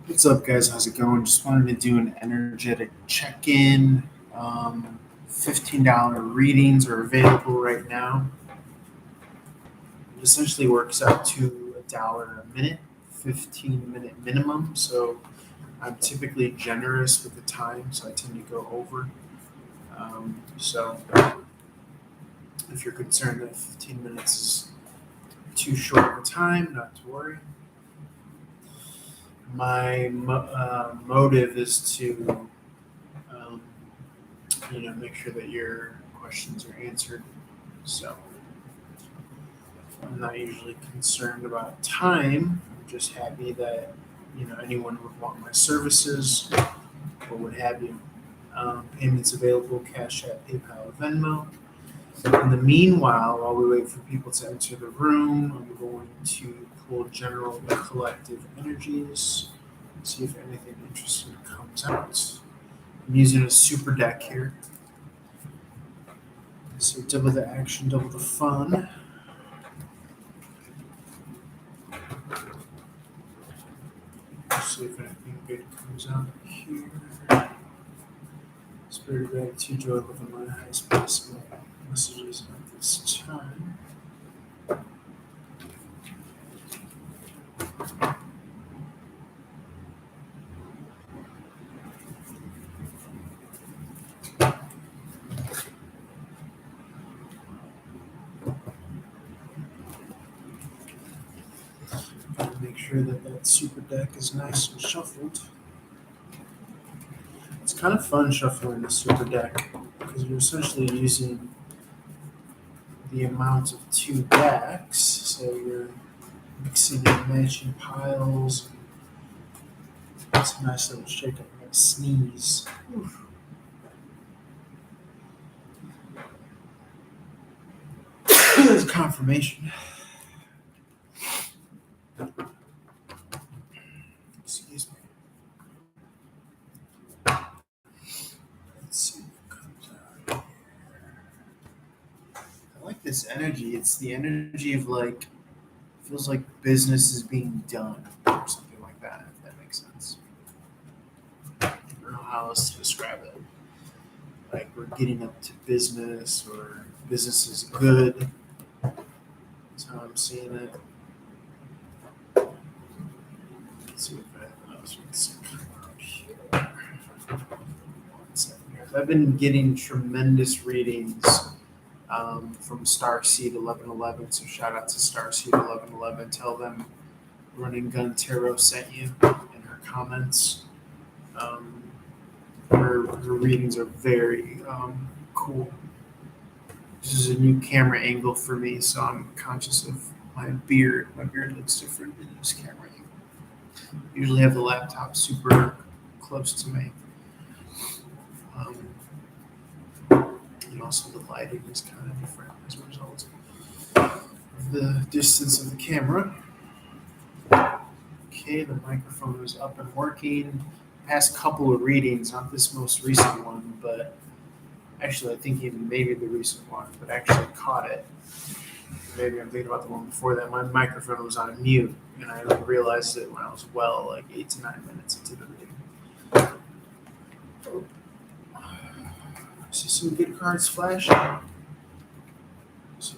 What's up, guys? How's it going? Just wanted to do an energetic check-in. $15 readings are available right now. It essentially works out to $1 a minute, 15-minute minimum. So I'm typically generous with the time, so I tend to go over. So if you're concerned that 15 minutes is too short of a time, not to worry. My motive is to um, make sure that your questions are answered. So I'm not usually concerned about time. I'm just happy that anyone would want my services or what have you. Payments available: Cash App, PayPal, Venmo. In the meanwhile, while we wait for people to enter the room, I'm going to pull general collective energies, see if anything interesting comes out. I'm using a super deck here. So double the action, double the fun. See if anything good comes out here. Spirit of gratitude, joy, love, and my highest possible messages at this time. Make sure that that super deck is nice and shuffled. It's kind of fun shuffling the super deck because you're essentially using the amount of two decks. So you're mixing and matching piles. It's a nice little shake up. I'm going to sneeze. It's confirmation. Excuse me. Let's see what comes out. I like this energy. It's the energy of feels like business is being done or something like that, if that makes sense. I don't know how else to describe it. Like we're getting up to business or business is good. That's how I'm seeing it. Let's see if anything else we can come out here. 1 second here. I've been getting tremendous readings from Starseed 1111. So shout out to Starseed 1111. Tell them Running Gun Tarot sent you in her comments. Um, her readings are very cool. This is a new camera angle for me, so I'm conscious of my beard. My beard looks different in this camera angle. Usually have the laptop super close to me. Um, and also the lighting is kind of different as a result of the distance of the camera. Okay, the microphone is up and working. Past couple of readings, not this most recent one, but actually I think even maybe the recent one, but actually caught it. Maybe I'm thinking about the one before that. My microphone was on mute, and I only realized it when I was well like 8 to 9 minutes into the reading. I see some good cards flashing. So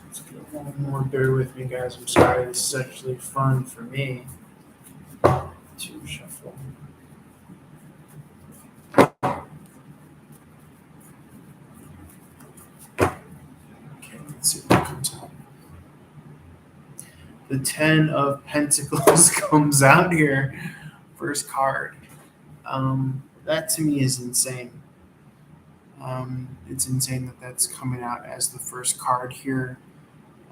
let's get one more. Bear with me, guys. I'm sorry. This is actually fun for me to shuffle. Okay, let's see what comes out. The Ten of Pentacles comes out here. First card. That to me is insane. It's insane that that's coming out as the first card here.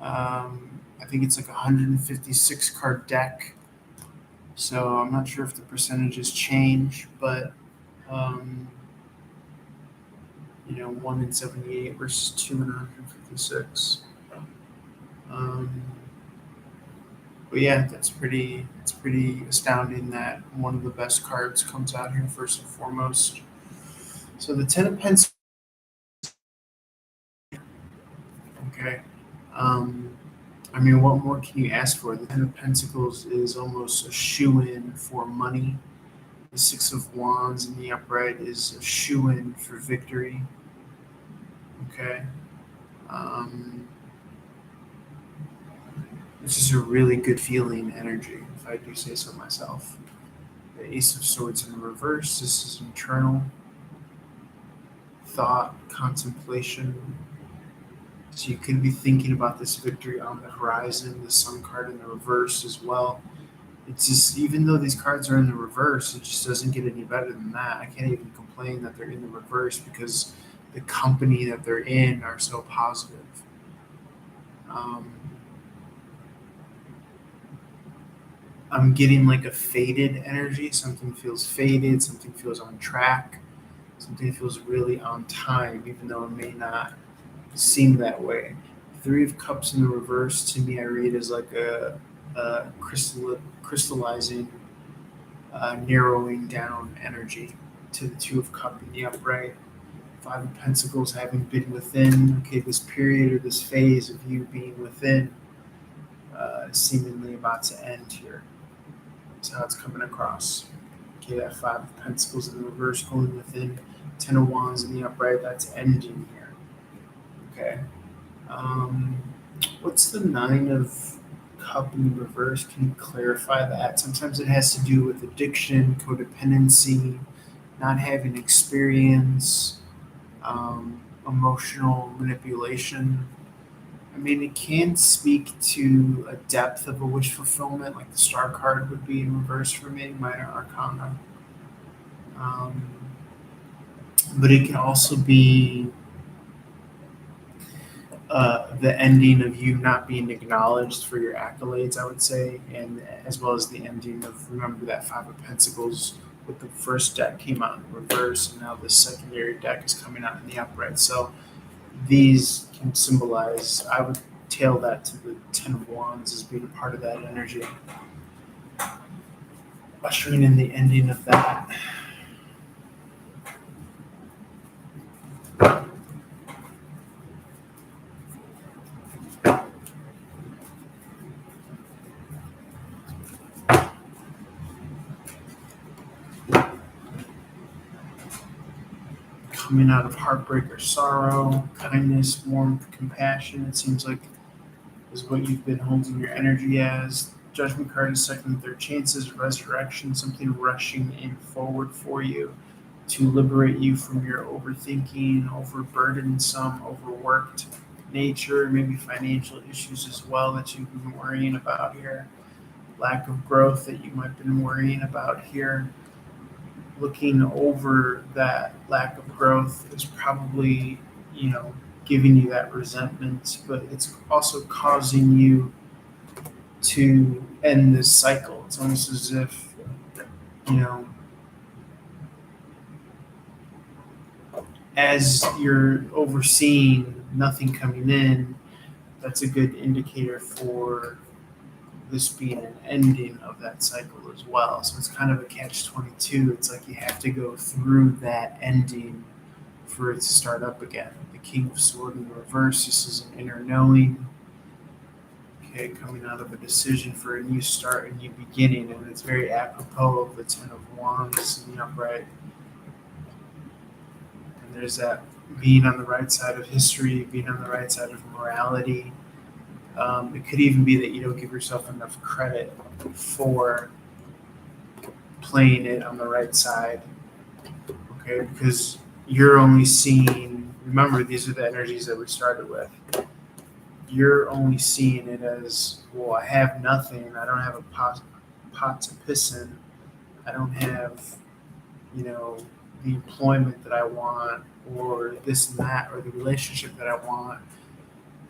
I think it's like a 156 card deck. So I'm not sure if the percentages change, but 1 in 78 versus 2 in 156. But yeah, it's pretty astounding that one of the best cards comes out here first and foremost. So the Ten of Pentacles, okay. Um, I mean, what more can you ask for? The Ten of Pentacles is almost a shoe-in for money. The Six of Wands in the upright is a shoe-in for victory. Okay. Um, this is a really good feeling energy, if I do say so myself. The Ace of Swords in the reverse. This is internal thought, contemplation. So you could be thinking about this victory on the horizon. The Sun card in the reverse as well. It's just, even though these cards are in the reverse, it just doesn't get any better than that. I can't even complain that they're in the reverse because the company that they're in are so positive. Um, I'm getting like a faded energy. Something feels faded, something feels on track, something feels really on time, even though it may not seem that way. Three of Cups in the reverse, to me, I read as like a crystallizing, narrowing down energy to the Two of Cups in the upright. Five of Pentacles having been within. Okay, this period or this phase of you being within seemingly about to end here. That's how it's coming across. Okay, that Five of Pentacles in the reverse going within. Ten of Wands in the upright, that's ending here. Okay. Um, what's the Nine of Cup in the reverse? Can you clarify that? Sometimes it has to do with addiction, codependency, not having experience, emotional manipulation. I mean, it can speak to a depth of a wish fulfillment, like the Star card would be in reverse for me, Minor Arcana. Um, but it can also be the ending of you not being acknowledged for your accolades, I would say, and as well as the ending of, remember that Five of Pentacles with the first deck came out in reverse, and now the secondary deck is coming out in the upright. So these can symbolize, I would tail that to the Ten of Wands as being a part of that energy, ushering in the ending of that. Coming out of heartbreak or sorrow, kindness, warmth, compassion, it seems like is what you've been holding your energy as. Judgment card is second and third chances, resurrection, something rushing in forward for you to liberate you from your overthinking, overburdensome, overworked nature, maybe financial issues as well that you've been worrying about here, lack of growth that you might have been worrying about here. Looking over that lack of growth is probably, you know, giving you that resentment, but it's also causing you to end this cycle. It's almost as if, you know, as you're overseeing nothing coming in, that's a good indicator for this being an ending of that cycle as well. So it's kind of a catch 22. It's like you have to go through that ending for it to start up again. The King of Swords in the reverse, this is an inner knowing. Okay, coming out of a decision for a new start, a new beginning, and it's very apropos of the Ten of Wands in the upright. And there's that being on the right side of history, being on the right side of morality. It could even be that you don't give yourself enough credit for playing it on the right side, okay? Because you're only seeing, remember, these are the energies that we started with. You're only seeing it as, well, I have nothing. I don't have a pot to piss in. I don't have, you know, the employment that I want, or this and that, or the relationship that I want.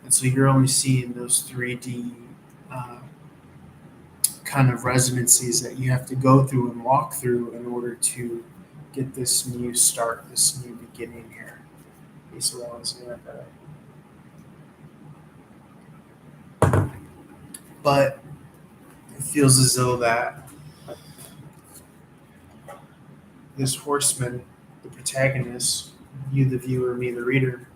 And so you're only seeing those 3D uh, kind of resonancies that you have to go through and walk through in order to get this new start, this new beginning here. Ace of Wands, like that. But it feels as though that this horseman, the protagonist, you the viewer, me the reader,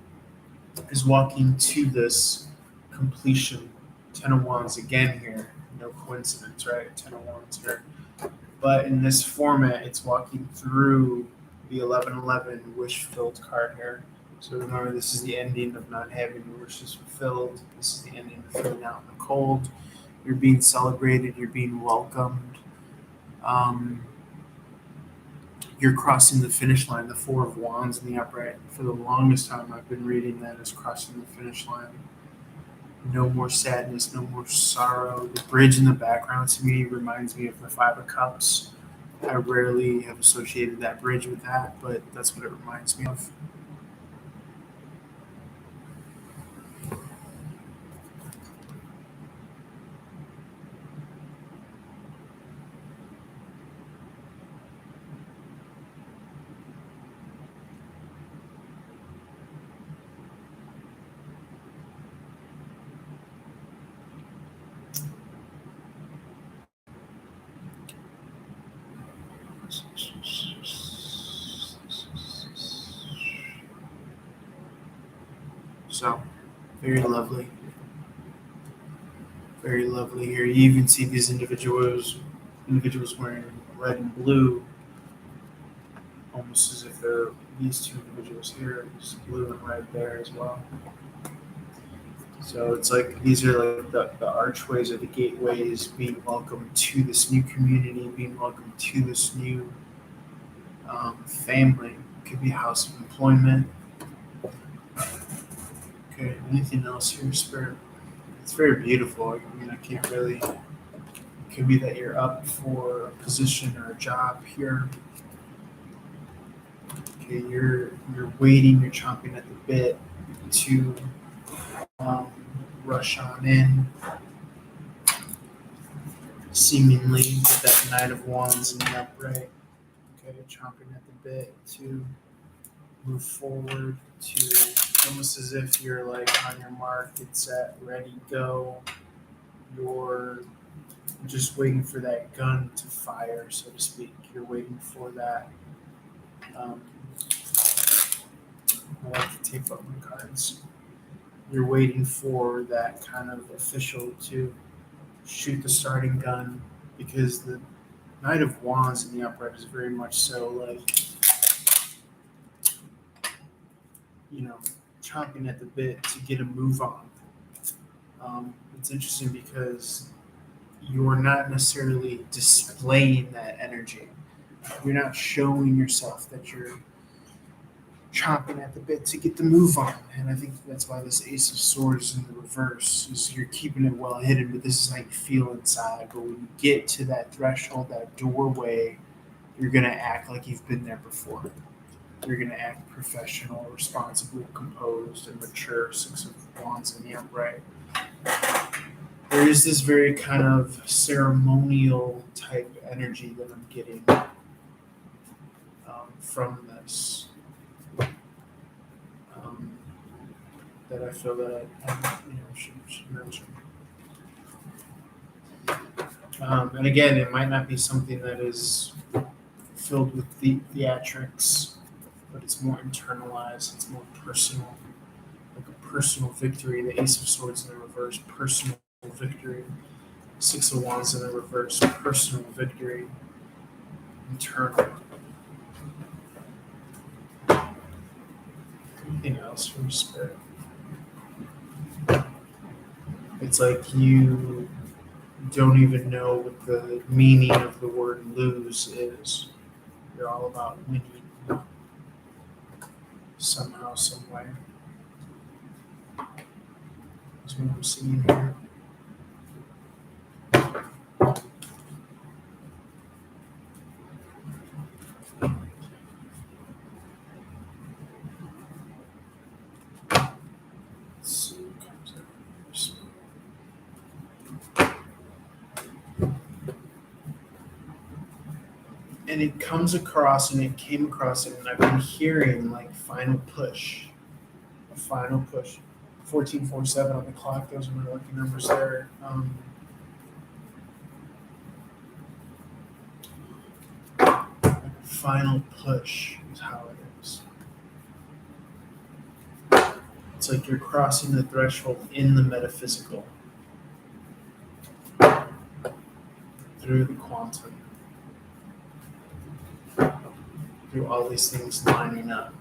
is walking to this completion. Ten of Wands again here. No coincidence, right? Ten of Wands here. But in this format, it's walking through the 1111 wish-filled card here. So remember, this is the ending of not having your wishes fulfilled. This is the ending of feeling out in the cold. You're being celebrated. You're being welcomed. You're crossing the finish line. The Four of Wands in the upright. For the longest time, I've been reading that as crossing the finish line. No more sadness, no more sorrow. The bridge in the background to me reminds me of the Five of Cups. I rarely have associated that bridge with that, but that's what it reminds me of. So, very lovely. Very lovely here. You even see these individuals wearing red and blue, almost as if they're these two individuals here, just blue and red there as well. So it's like these are like the archways or the gateways being welcomed to this new community, being welcomed to this new family. It could be a house of employment. Okay, anything else here, Spirit? It's very beautiful. I mean, I can't really. It could be that you're up for a position or a job here. Okay, you're waiting. You're chomping at the bit to rush on in. Seemingly, with that Knight of Wands in the upright. Okay, chomping at the bit to move forward. To almost as if you're like on your mark, get set, ready, go. You're just waiting for that gun to fire, so to speak. You're waiting for that. I like to tape up my cards. You're waiting for that kind of official to shoot the starting gun, because the Knight of Wands in the upright is very much so like, chomping at the bit to get a move on. It's interesting because you're not necessarily displaying that energy. You're not showing yourself that you're chomping at the bit to get the move on. And I think that's why this Ace of Swords in the reverse is you're keeping it well hidden, but this is how you feel inside. But when you get to that threshold, that doorway, you're going to act like you've been there before. You're going to act professional, responsible, composed, and mature. Six of Wands in the upright. There is this very kind of ceremonial type energy that I'm getting from this. That I feel that I should mention. And again, it might not be something that is filled with theatrics, but it's more internalized, it's more personal, like a personal victory. The Ace of Swords in the reverse, personal victory. Six of Wands in the reverse, personal victory, internal. Anything else from Spirit? It's like you don't even know what the meaning of the word lose is. You're all about winning somehow, some way. That's what I'm seeing here. And it comes across, and it came across it, and I've been hearing like final push, a final push. 1447 on the clock, those are my lucky numbers there. final push is how it is. It's like you're crossing the threshold in the metaphysical through the quantum, through all these things lining up.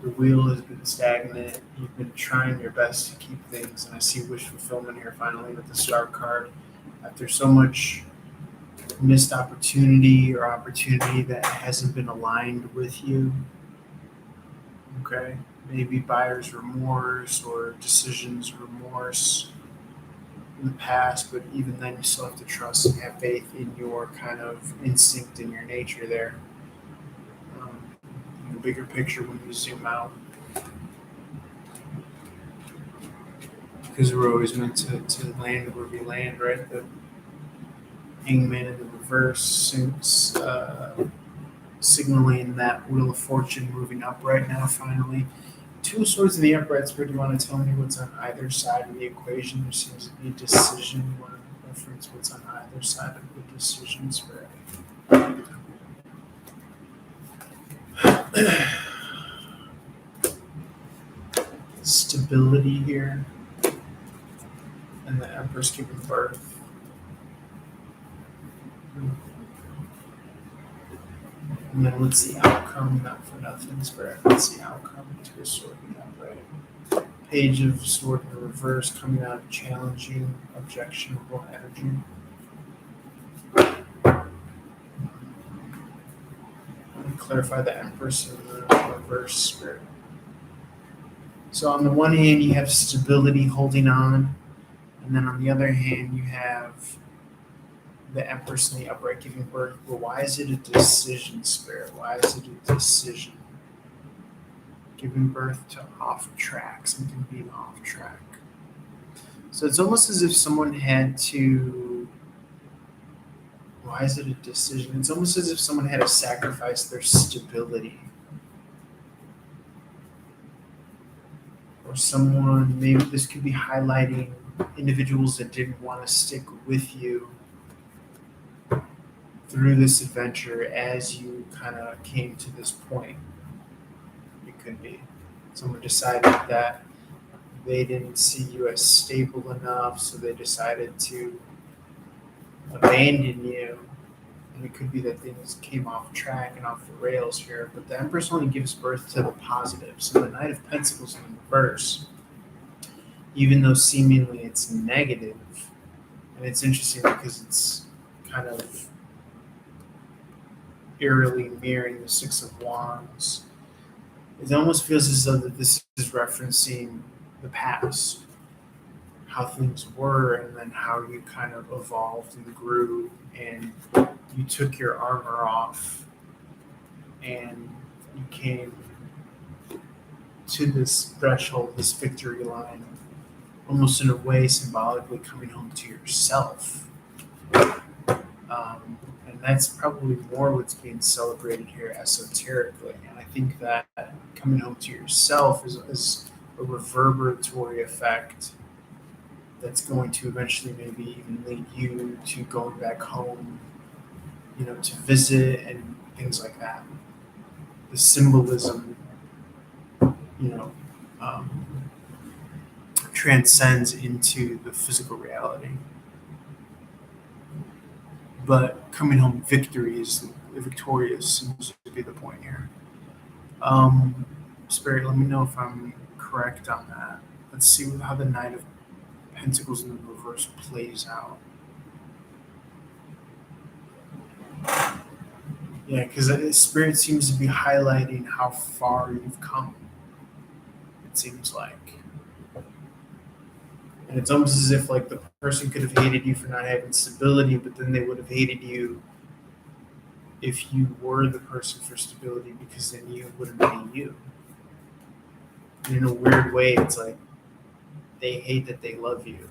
The wheel has been stagnant. You've been trying your best to keep things, and I see wish fulfillment here finally with the star card. After so much missed opportunity or opportunity that hasn't been aligned with you, okay? Maybe buyer's remorse or decisions remorse in the past, but even then you still have to trust and have faith in your kind of instinct and your nature there. The bigger picture when you zoom out, because we're always meant to land where we land, right? The hangman in the reverse suits signaling that wheel of fortune moving up right now finally. Two swords in the upright. Spirit, do you want to tell me what's on either side of the equation? There seems to be a decision. You want to reference what's on either side of the decision, Spirit? Stability here, and the Empress giving birth. And then what's the outcome? Not for nothing, Spirit. What's the outcome to a sword in the upright? Page of sword in the reverse, coming out of challenging, objectionable energy. Let me clarify the Empress in the reverse, Spirit. So on the one hand, you have stability holding on, and then on the other hand, you have the Empress in the upright giving birth. But why is it a decision, Spirit? Why is it a decision? Giving birth to off track, something being off track. So it's almost as if someone had to. Why is it a decision? It's almost as if someone had to sacrifice their stability. Or someone, maybe this could be highlighting individuals that didn't want to stick with you through this adventure as you kind of came to this point. It could be someone decided that they didn't see you as stable enough, so they decided to abandon you. And it could be that things came off track and off the rails here, but the Empress only gives birth to the positive. So the Knight of Pentacles in reverse, even though seemingly it's negative, and it's interesting because it's kind of eerily mirroring the Six of Wands. It almost feels as though that this is referencing the past, how things were, and then how you kind of evolved and grew, and you took your armor off, and you came to this threshold, this victory line, almost in a way symbolically coming home to yourself. And that's probably more what's being celebrated here esoterically. And I think that coming home to yourself is a reverberatory effect that's going to eventually maybe even lead you to going back home, to visit and things like that. The symbolism, transcends into the physical reality. But coming home victorious seems to be the point here. Spirit, let me know if I'm correct on that. Let's see how the Knight of Pentacles in the reverse plays out. Yeah, because Spirit seems to be highlighting how far you've come, it seems like. And it's almost as if like the person could have hated you for not having stability, but then they would have hated you if you were the person for stability, because then you wouldn't be you. And in a weird way, it's like they hate that they love you.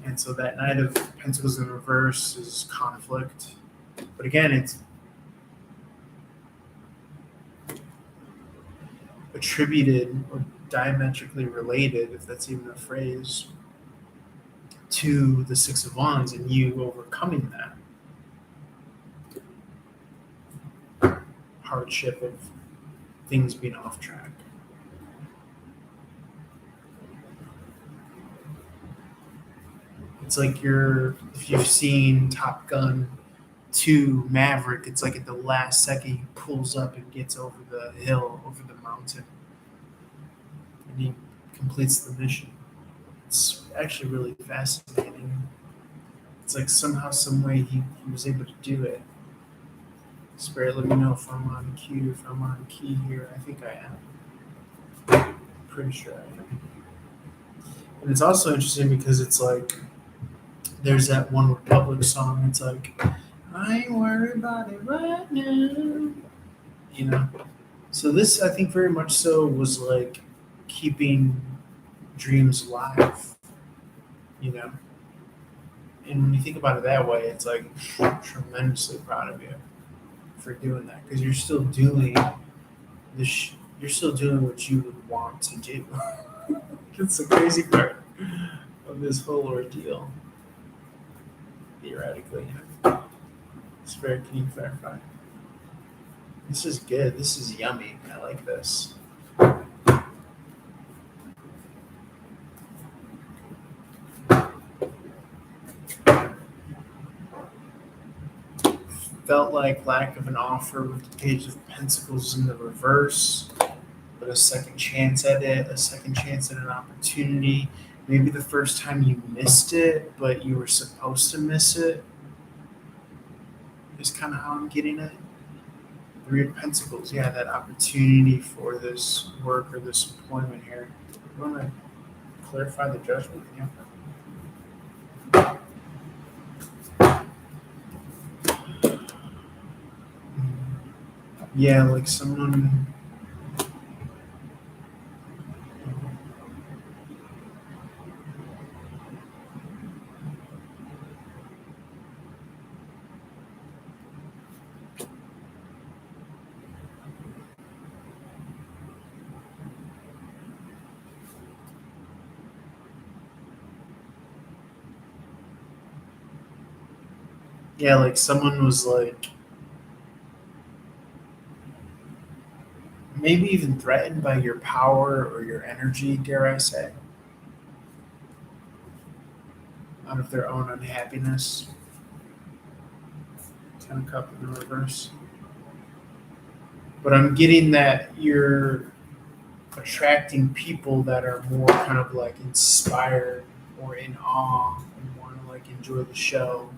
And so that Knight of Pentacles in reverse is conflict. But again, it's attributed or diametrically related, if that's even a phrase, to the Six of Wands and you overcoming that. hardship of things being off track. It's like if you've seen Top Gun 2 Maverick, it's like at the last second he pulls up and gets over the hill, over the mountain, and he completes the mission. It's actually really fascinating. It's like somehow, some way he was able to do it. Spirit, let me know if I'm on cue, if I'm on key here. I think I am. Pretty sure I am. And it's also interesting because it's like there's that One Republic song. It's like, I ain't worried about it right now. You know? So this, I think, very much so was like keeping dreams alive, you know? And when you think about it that way, it's like I'm tremendously proud of you for doing that because you're still doing this. You're still doing what you would want to do. It's the crazy part of this whole ordeal. Theoretically, Spirit, can you clarify? This is good. This is yummy. I like this. Felt like lack of an offer with the Page of Pentacles in the reverse, but a second chance at it, a second chance at an opportunity. Maybe the first time you missed it, but you were supposed to miss it. Is kind of how I'm getting it. Three of Pentacles, yeah, that opportunity for this work or this employment here. You want to clarify the Judgment? Yeah. Yeah, like someone. Yeah, like someone was like maybe even threatened by your power or your energy, dare I say, out of their own unhappiness. Ten of Cups in the reverse. But I'm getting that you're attracting people that are more kind of like inspired or in awe and want to like enjoy the show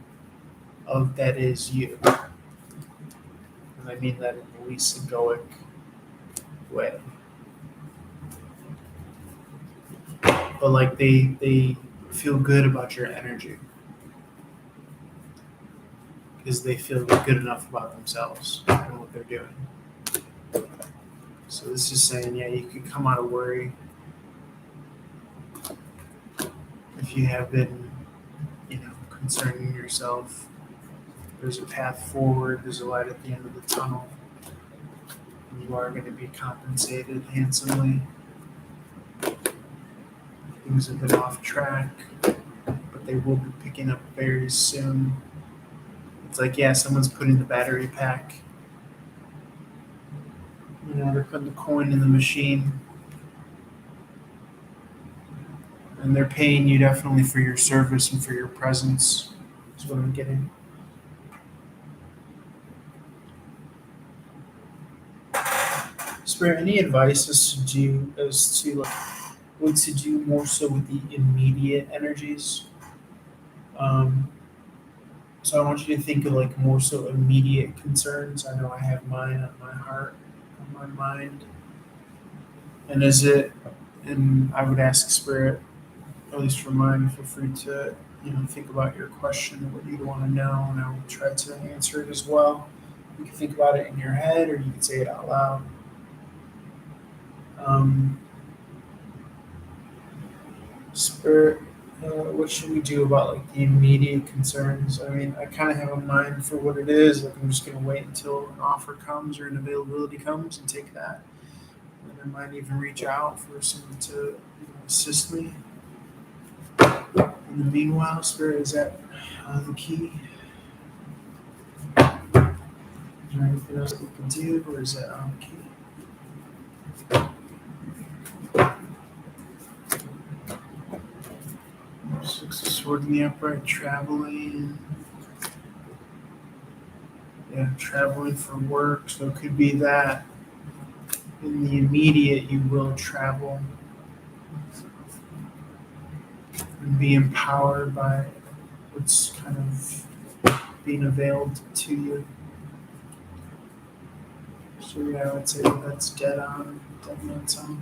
of that is you. And I mean that in the least egoic way. But like they feel good about your energy because they feel good enough about themselves and what they're doing. So this is saying, yeah, you could come out of worry if you have been, concerning yourself. There's a path forward. There's a light at the end of the tunnel. And you are going to be compensated handsomely. Things have been off track, but they will be picking up very soon. It's like, yeah, someone's putting the battery pack. They're putting the coin in the machine. And they're paying you definitely for your service and for your presence, is what I'm getting. Spirit, any advice as to like what to do more so with the immediate energies? So I want you to think of like more so immediate concerns. I know I have mine on my heart, on my mind. And I would ask Spirit, at least for mine, feel free to, think about your question, what you'd want to know, and I will try to answer it as well. You can think about it in your head or you can say it out loud. Spirit, what should we do about like the immediate concerns? I mean, I kind of have a mind for what it is. Like I'm just going to wait until an offer comes or an availability comes and take that. And I might even reach out for someone to assist me. In the meanwhile, Spirit, is that the key? there anything else we can do, or is that okay? Six of Swords in the upright, traveling. Yeah, traveling for work. So it could be that in the immediate you will travel and be empowered by what's kind of being availed to you. So yeah, I would say that's dead on, dead notes on.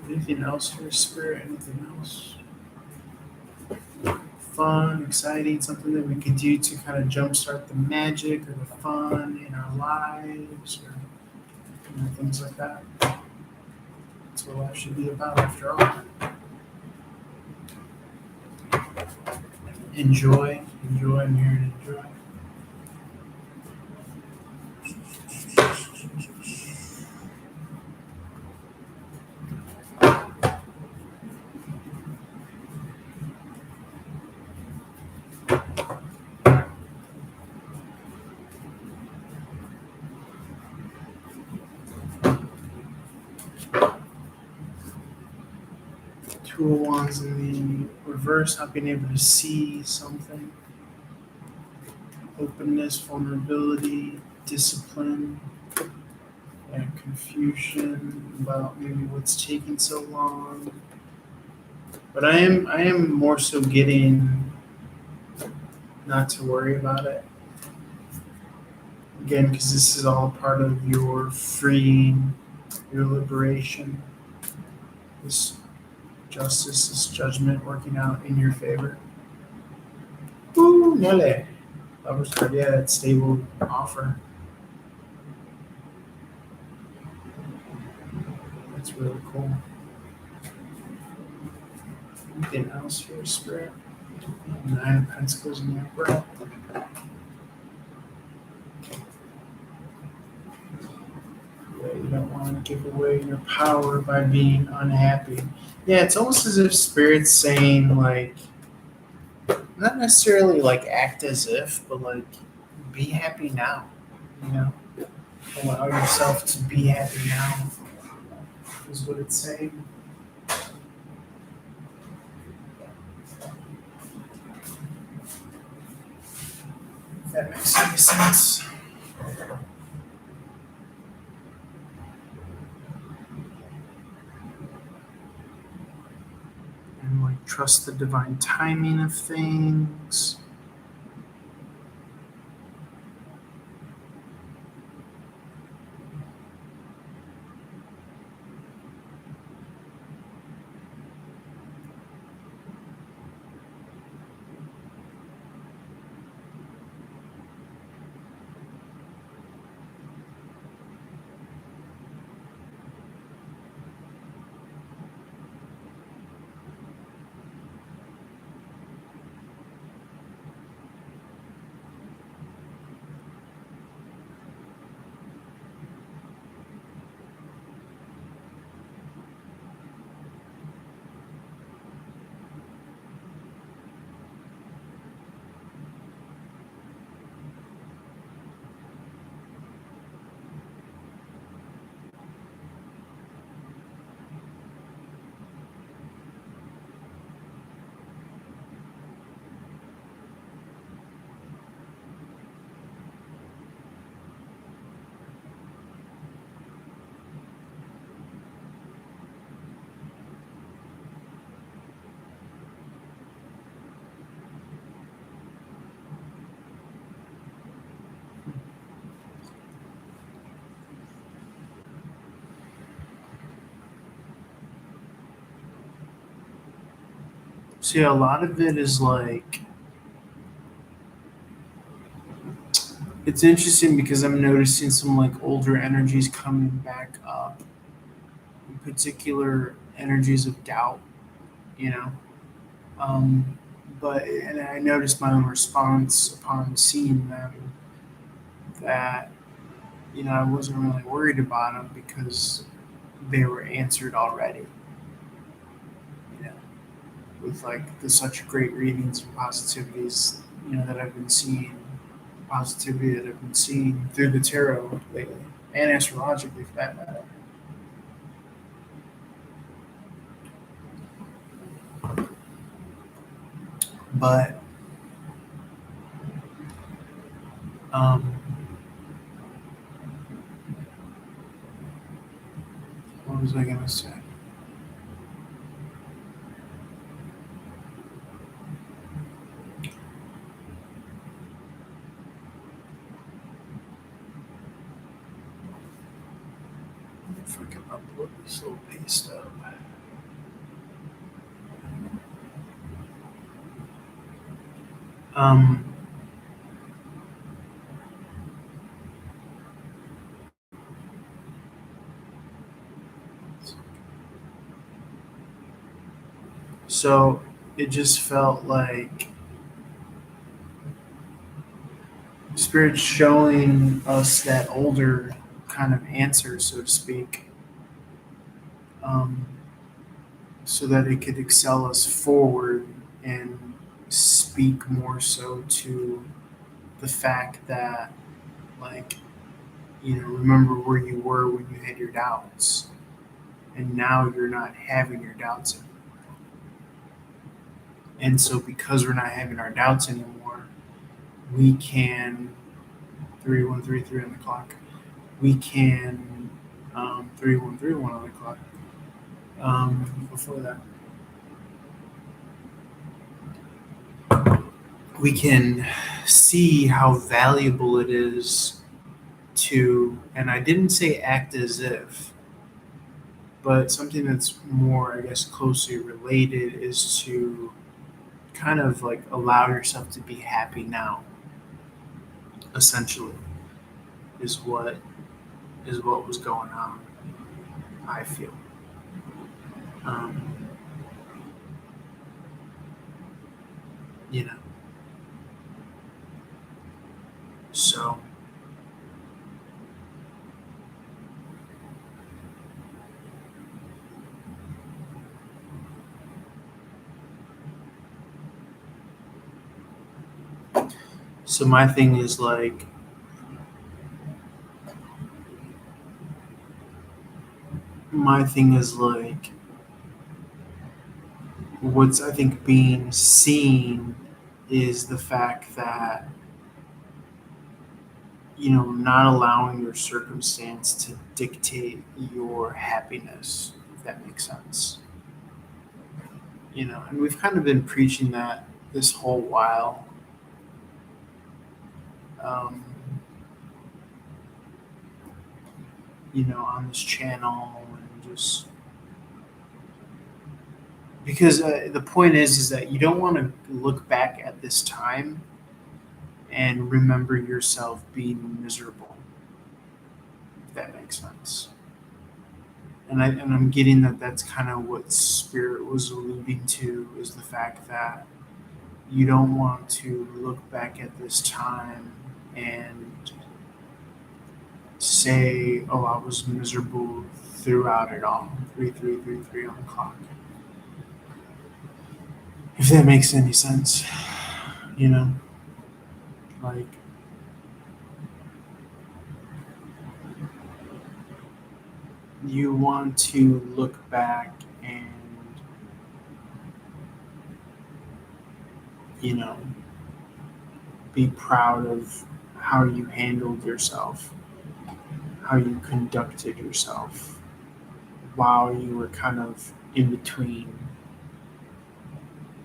Anything else for your spirit? Anything else? Fun, exciting, something that we could do to kind of jumpstart the magic or the fun in our lives or things like that. That's what life should be about after all. Enjoy, enjoy, I'm here to enjoy. Two of Wands in the reverse, not being able to see something. Openness, vulnerability, discipline, and confusion about maybe what's taking so long. But I am more so getting not to worry about it. Again, because this is all part of your freeing, your liberation, this justice, this judgment working out in your favor. Woo, Nele. Lover's card, yeah, that stable offer. That's really cool. Anything else for your spirit? Nine of Pentacles in the upright. Yeah, you don't want to give away your power by being unhappy. Yeah, it's almost as if Spirit's saying, like, not necessarily like act as if, but like be happy now. You know, allow yourself to be happy now is what it's saying. If that makes any sense. And like trust the divine timing of things. See, a lot of it is like it's interesting because I'm noticing some like older energies coming back up, in particular energies of doubt, you know. Um, but and I noticed my own response upon seeing them that I wasn't really worried about them because they were answered already. You know, with like the such great readings and positivities, that I've been seeing, positivity that I've been seeing through the tarot lately, and astrologically for that matter. But um, what was I gonna say? If I can upload this little pay stub. Um, so it just felt like Spirit showing us that older kind of answer, so to speak, um, so that it could excel us forward and speak more so to the fact that, like, remember where you were when you had your doubts, and now you're not having your doubts anymore. And so, because we're not having our doubts anymore, we can 3133 on the clock. We can 3131 on the clock. Before that, we can see how valuable it is to, and I didn't say act as if, but something that's more, I guess, closely related is to kind of like allow yourself to be happy now, essentially, is what was going on, I feel. Um, you know, so so my thing is like, what's I think being seen is the fact that, not allowing your circumstance to dictate your happiness, if that makes sense. And we've kind of been preaching that this whole while. Um, on this channel, and just because the point is that you don't want to look back at this time and remember yourself being miserable, if that makes sense. And I'm getting that that's kind of what Spirit was alluding to, is the fact that you don't want to look back at this time and say, "Oh, I was miserable throughout it all." 3333 on the clock. If that makes any sense, you know, like you want to look back and, you know, be proud of how you handled yourself, how you conducted yourself while you were kind of in between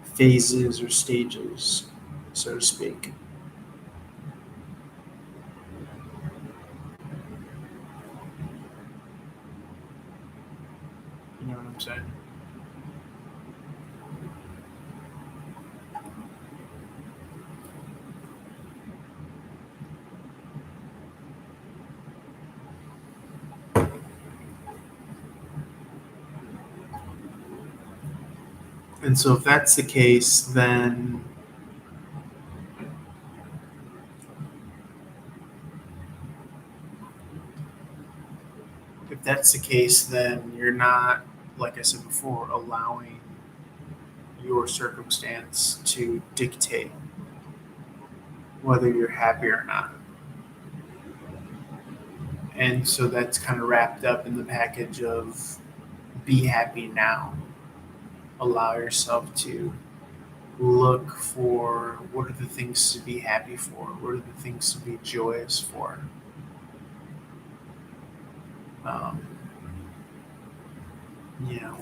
phases or stages, so to speak. You know what I'm saying? And so, if that's the case, then you're not, like I said before, allowing your circumstance to dictate whether you're happy or not. And so that's kind of wrapped up in the package of be happy now. Allow yourself to look for what are the things to be happy for, what are the things to be joyous for. Um, you know,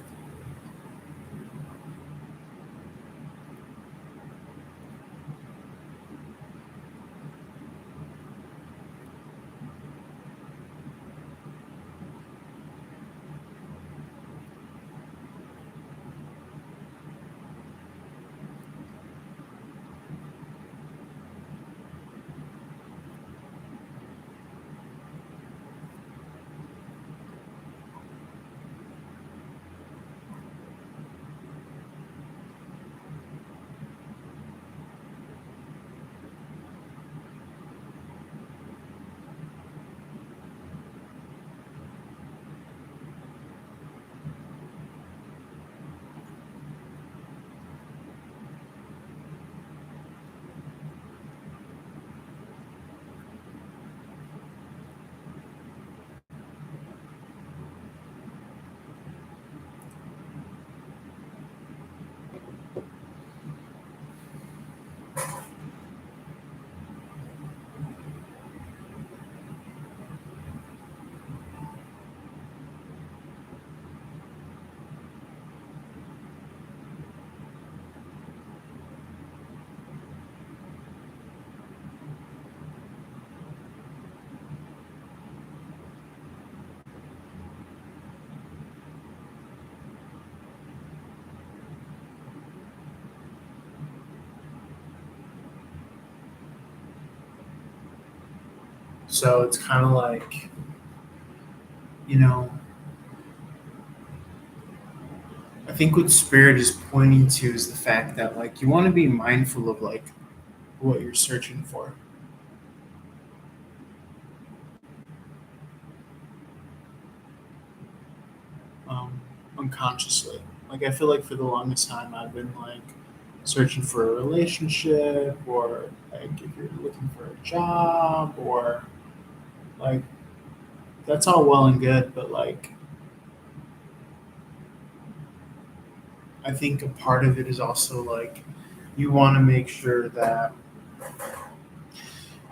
so it's kind of like, you know, I think what Spirit is pointing to is the fact that, like, you want to be mindful of, like, what you're searching for. Unconsciously. Like, I feel like for the longest time I've been like searching for a relationship, or like if you're looking for a job, or like that's all well and good, but like I think a part of it is also like you want to make sure that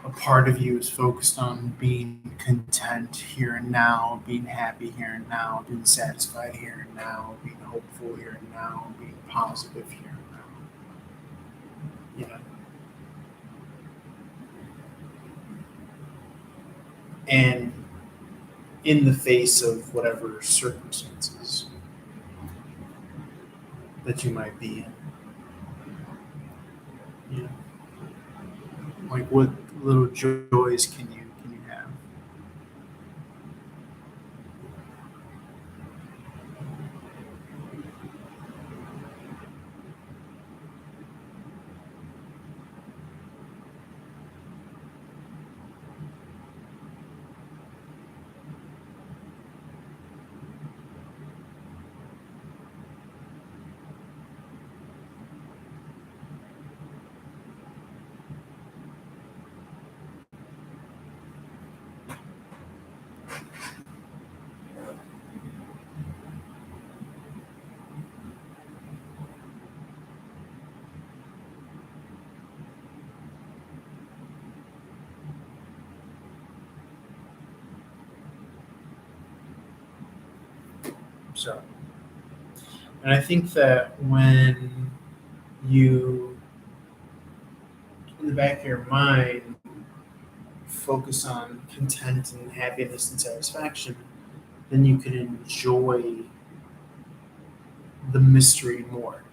a part of you is focused on being content here and now, being happy here and now, being satisfied here and now, being hopeful here and now, being positive here and now. You know, and in the face of whatever circumstances that you might be in. You know, like what little joys can you have? So, and I think that when you, in the back of your mind, focus on content and happiness and satisfaction, then you can enjoy the mystery more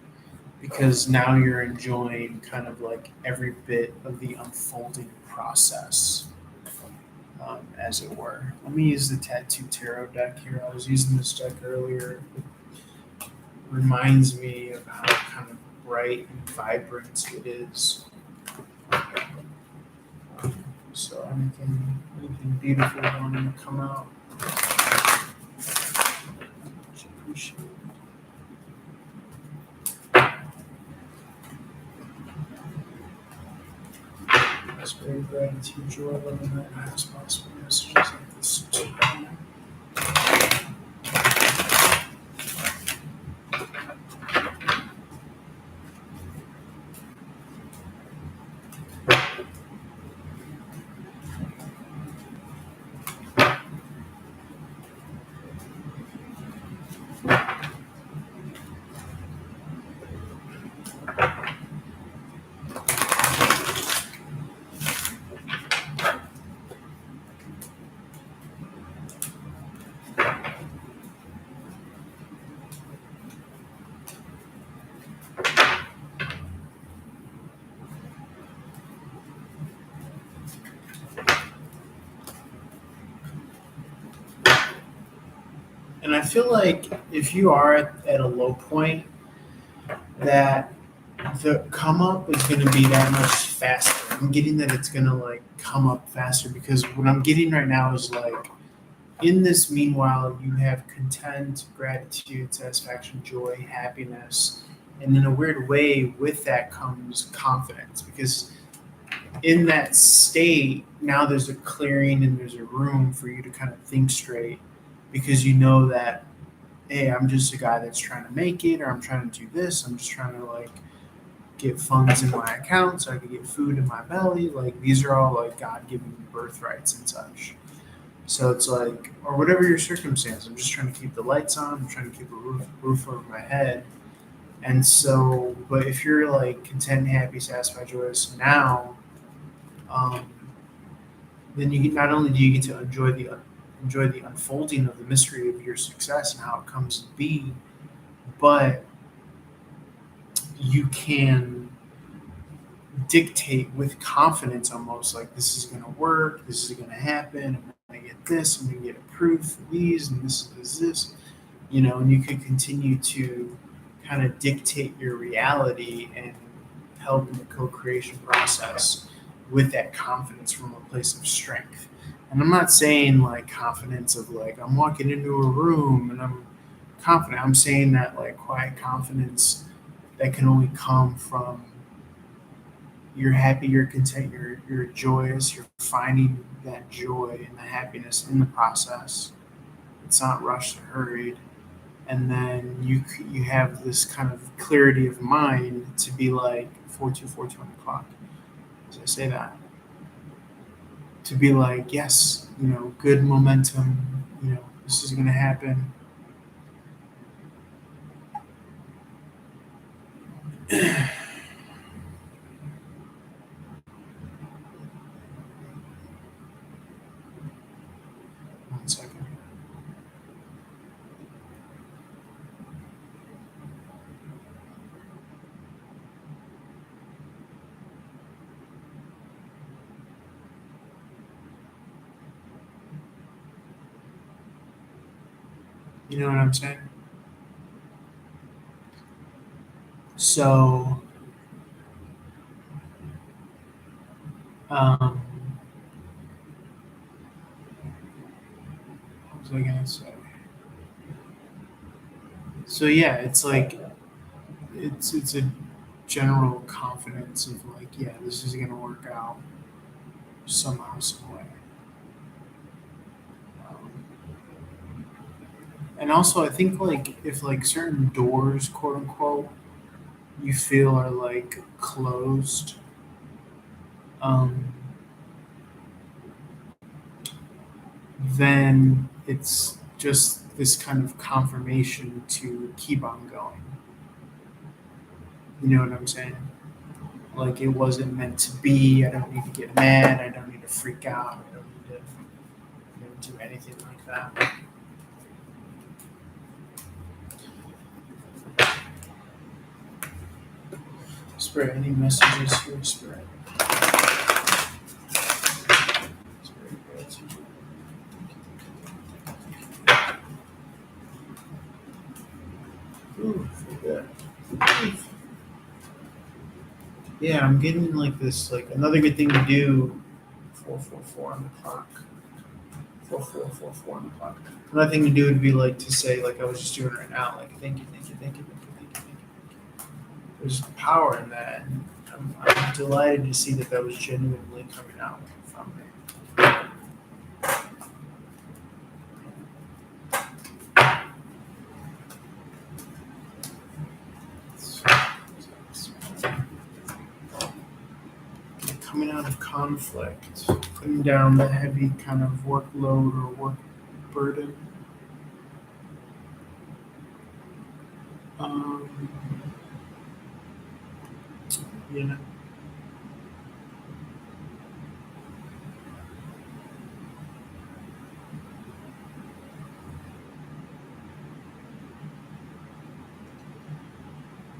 because now you're enjoying kind of like every bit of the unfolding process, as it were. Let me use the Tattoo Tarot deck here. I was using this deck earlier. It reminds me of how kind of bright and vibrant it is. So anything beautiful wanting to come out. Much appreciated. Spirit, gratitude, joy, love, and the highest possible messages of this today. And I feel like if you are at a low point, that the come up is going to be that much faster. I'm getting that it's going to like come up faster because what I'm getting right now is like in this meanwhile, you have content, gratitude, satisfaction, joy, happiness. And in a weird way, with that comes confidence because in that state, now there's a clearing and there's a room for you to kind of think straight because you know that, hey, I'm just a guy that's trying to make it, or I'm trying to do this. I'm just trying to like get funds in my account so I can get food in my belly. Like these are all like God given birthrights and such. So it's like, or whatever your circumstance, I'm just trying to keep the lights on. I'm trying to keep a roof over my head. And so, but if you're like content, happy, satisfied, joyous now, um, then you not only do you get to enjoy the unfolding of the mystery of your success and how it comes to be, but you can dictate with confidence almost like this is going to work, this is going to happen, I'm going to get this, I'm going to get approved for these, and this is this, and you could continue to kind of dictate your reality and help in the co-creation process with that confidence from a place of strength. And I'm not saying like confidence of like I'm walking into a room and I'm confident. I'm saying that like quiet confidence that can only come from you're happy, you're content, you're joyous, you're finding that joy and the happiness in the process. It's not rushed or hurried, and then you have this kind of clarity of mind to be like 4:20 o'clock. As I say that, to be like yes, good momentum. This is going to happen. One second. You know what I'm saying? So, um, what was I gonna say? So yeah, it's like it's a general confidence of like, yeah, this is gonna work out somehow, some way. Um, and also, I think like if like certain doors, quote unquote, you feel are like closed, um, then it's just this kind of confirmation to keep on going. You know what I'm saying? Like it wasn't meant to be. I don't need to get mad. I don't need to freak out. I don't need to do anything like that. Spirit, any messages here, Spirit? Spirit, gratitude. Ooh, feel good. Yeah, I'm getting like this. Like another good thing to do. 4:44 on the clock. 4:44 on the clock. Another thing to do would be like to say, like I was just doing right now, like thank you, thank you, thank you, thank you, thank you, thank you. There's power in that. I'm delighted to see that was genuinely coming out from me. Coming out of conflict, putting down the heavy kind of workload or work burden. You know,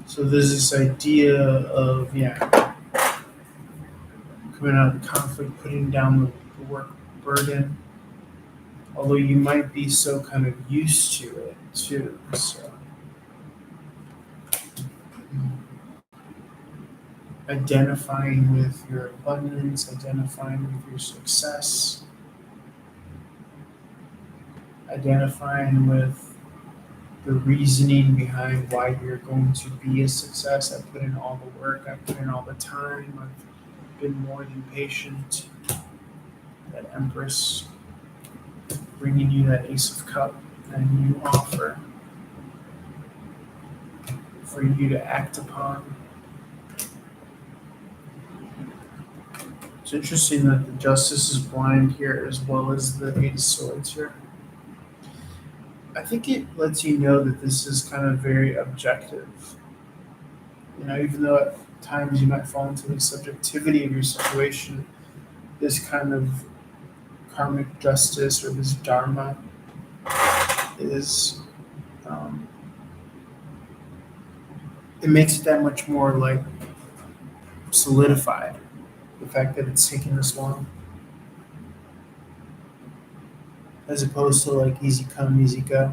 so there's this idea of coming out of the conflict, putting down the work burden, although you might be so kind of used to it too. So identifying with your abundance, identifying with your success, identifying with the reasoning behind why you're going to be a success. I put in all the work, I put in all the time, I've been more than patient. That Empress bringing you that Ace of Cup and you offer for you to act upon. It's interesting that the Justice is blind here as well as the Eight of Swords here. I think it lets you know that this is kind of very objective. Even though at times you might fall into the subjectivity of your situation, this kind of karmic justice or this dharma is, it makes it that much more like solidified, the fact that it's taking this long. As opposed to like easy come, easy go.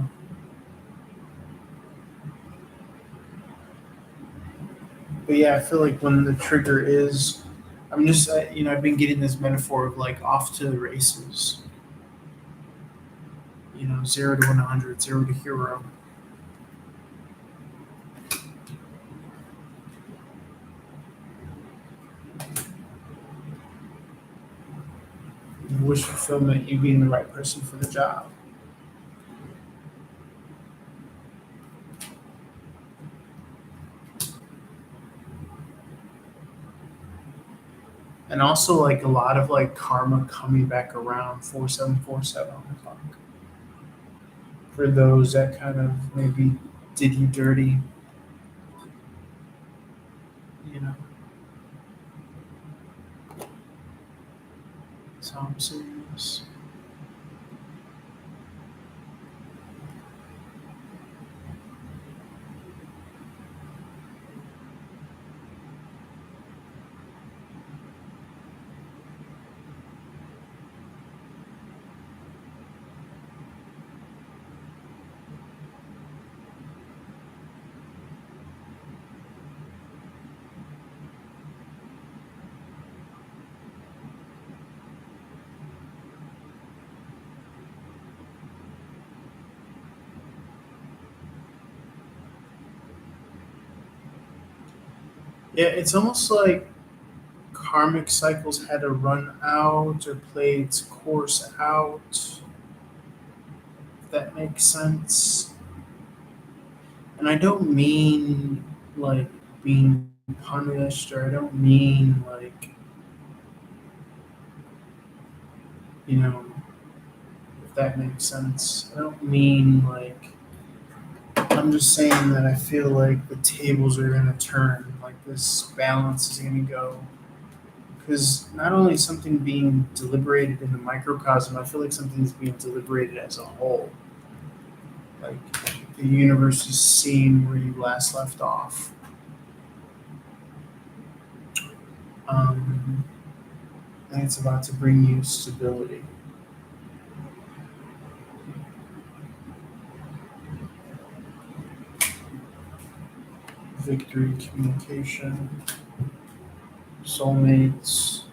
But yeah, I feel like when the trigger is, I've been getting this metaphor of like off to the races. 0 to 100, 0 to hero. Wish fulfillment, you being the right person for the job. And also like a lot of like karma coming back around 4747 on the clock. For those that kind of maybe did you dirty. That's how I'm seeing this. Yeah, it's almost like karmic cycles had to run out or play its course out. If that makes sense. And I don't mean like being punished, or I don't mean like, if that makes sense. I don't mean like, I'm just saying that I feel like the tables are going to turn, like this balance is going to go. Because not only is something being deliberated in the microcosm, I feel like something's being deliberated as a whole. Like the universe is seeing where you last left off. And it's about to bring you stability. Victory, communication, soulmates.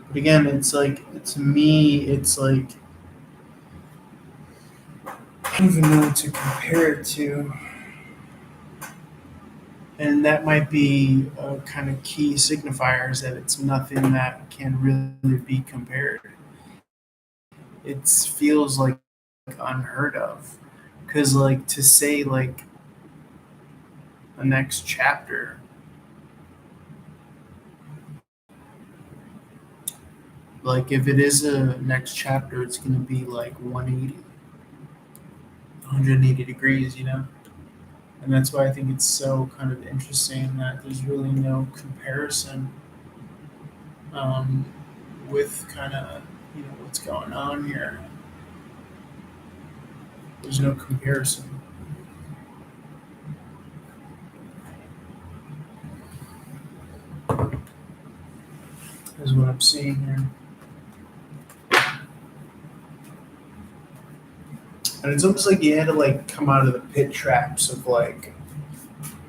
But again, it's like, to me, it's like, I don't even know what to compare it to. And that might be a kind of key signifiers that it's nothing that can really be compared. It feels like unheard of. Because, like, to say, like, a next chapter, like, if it is a next chapter, it's going to be like 180, 180 degrees, you know? And that's why I think it's so kind of interesting that there's really no comparison um, with kind of, what's going on here. There's no comparison, is what I'm seeing here. And it's almost like you had to like come out of the pit traps of like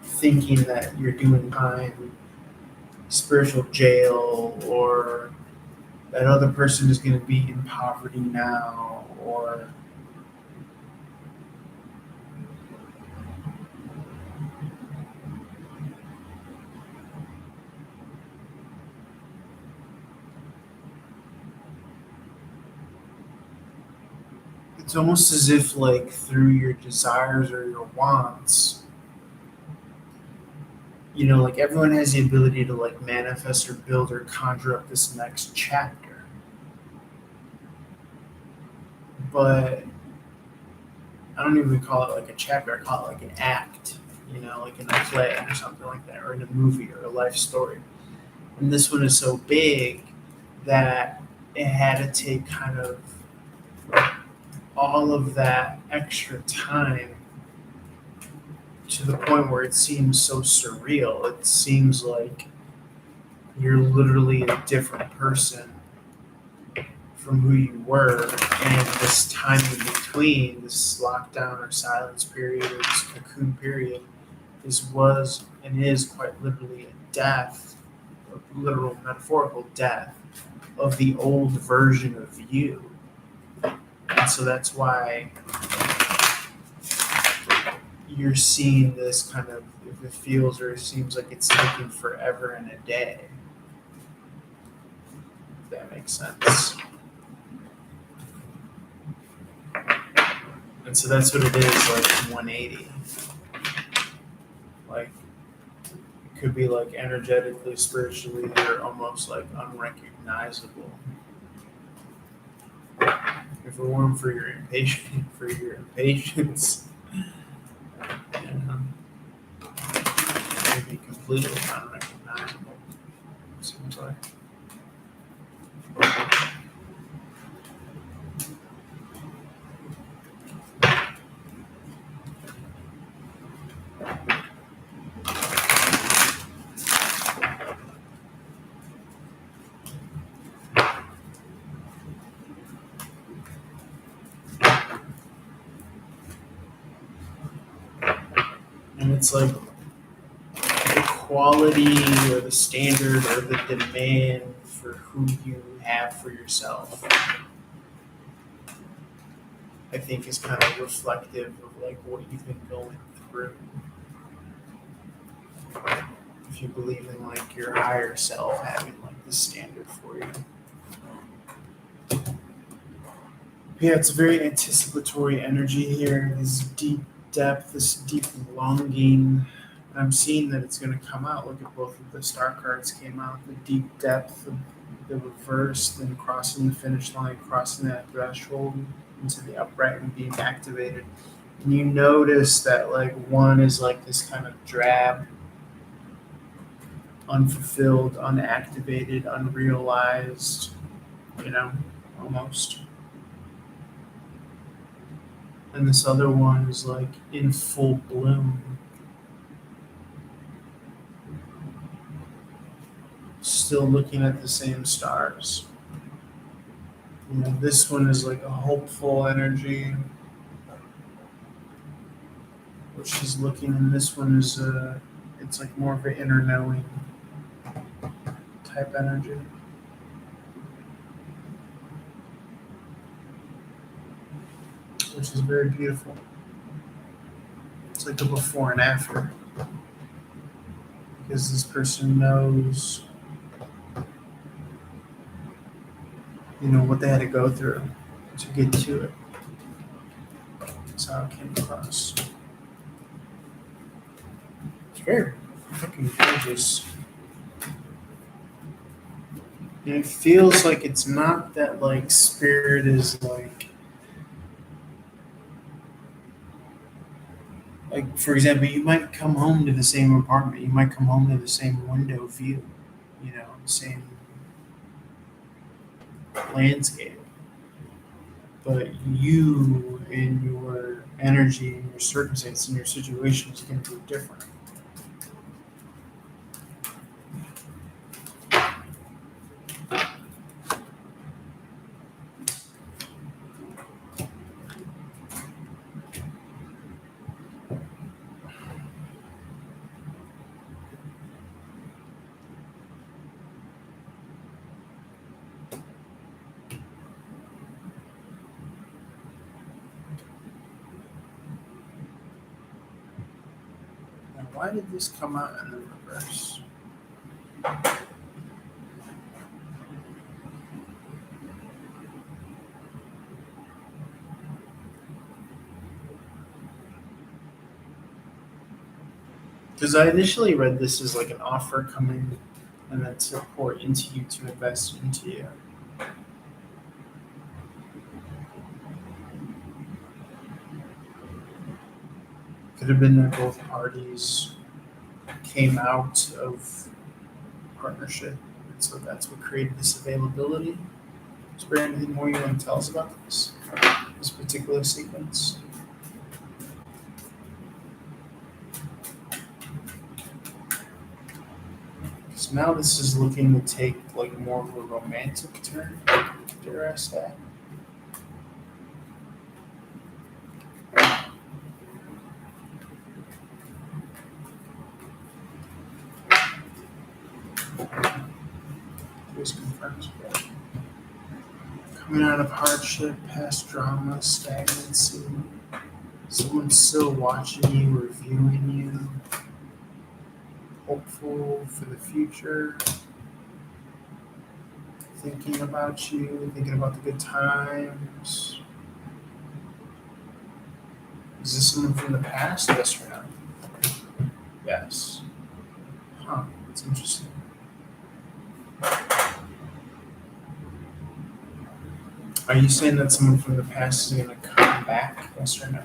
thinking that you're doing time, spiritual jail, or that other person is going to be in poverty now, or it's almost as if like through your desires or your wants, like everyone has the ability to like manifest or build or conjure up this next chapter. But I don't even call it like a chapter, I call it like an act, like in a play or something like that, or in a movie or a life story. And this one is so big that it had to take kind of all of that extra time to the point where it seems so surreal. It seems like you're literally a different person from who you were, and this time in between, this lockdown or silence period or this cocoon period, was and is quite literally a death, a literal metaphorical death of the old version of you. And so that's why you're seeing this kind of, if it feels or it seems like it's taking forever and a day. If that makes sense. And so that's what it is, like 180. Like, it could be like energetically, spiritually, they're almost like unrecognizable. If it weren't for your impatience, you know, they'd be completely unrecognizable. Seems like. And it's like the quality or the standard or the demand for who you have for yourself, I think is kind of reflective of like what you've been going through. If you believe in like your higher self having like the standard for you. Yeah, it's a very anticipatory energy here, this deep depth, this deep longing. And I'm seeing that it's going to come out. Look at both of the star cards came out. The deep depth of the reverse, then crossing the finish line, crossing that threshold into the upright and being activated. And you notice that like one is like this kind of drab, unfulfilled, unactivated, unrealized, you know, almost. And this other one is like in full bloom, still looking at the same stars. This one is like a hopeful energy, which she's looking, and this one is it's like more of an inner knowing type energy, which is very beautiful. It's like a before and after. because this person knows, what they had to go through to get to it. That's how it came across. It's very fucking gorgeous. And it feels like it's not that like spirit is like for example, you might come home to the same apartment, you might come home to the same window view, same landscape. But you and your energy and your circumstance and your situation is going to be different. Now, why did this come out in the reverse? Because I initially read this as like an offer coming and then to pour into you, to invest into you. Could have been that both parties came out of partnership. And so that's what created this availability. Is there anything more you want to tell us about this particular sequence? So now this is looking to take like more of a romantic turn, dare I say. This confirms that. Coming out of hardship, past drama, stagnancy, someone's still watching you, reviewing you, hopeful for the future, thinking about you, thinking about the good times. Is this someone from the past? Yes or no? Yes. Huh, that's interesting. Are you saying that someone from the past is going to come back? Yes or no?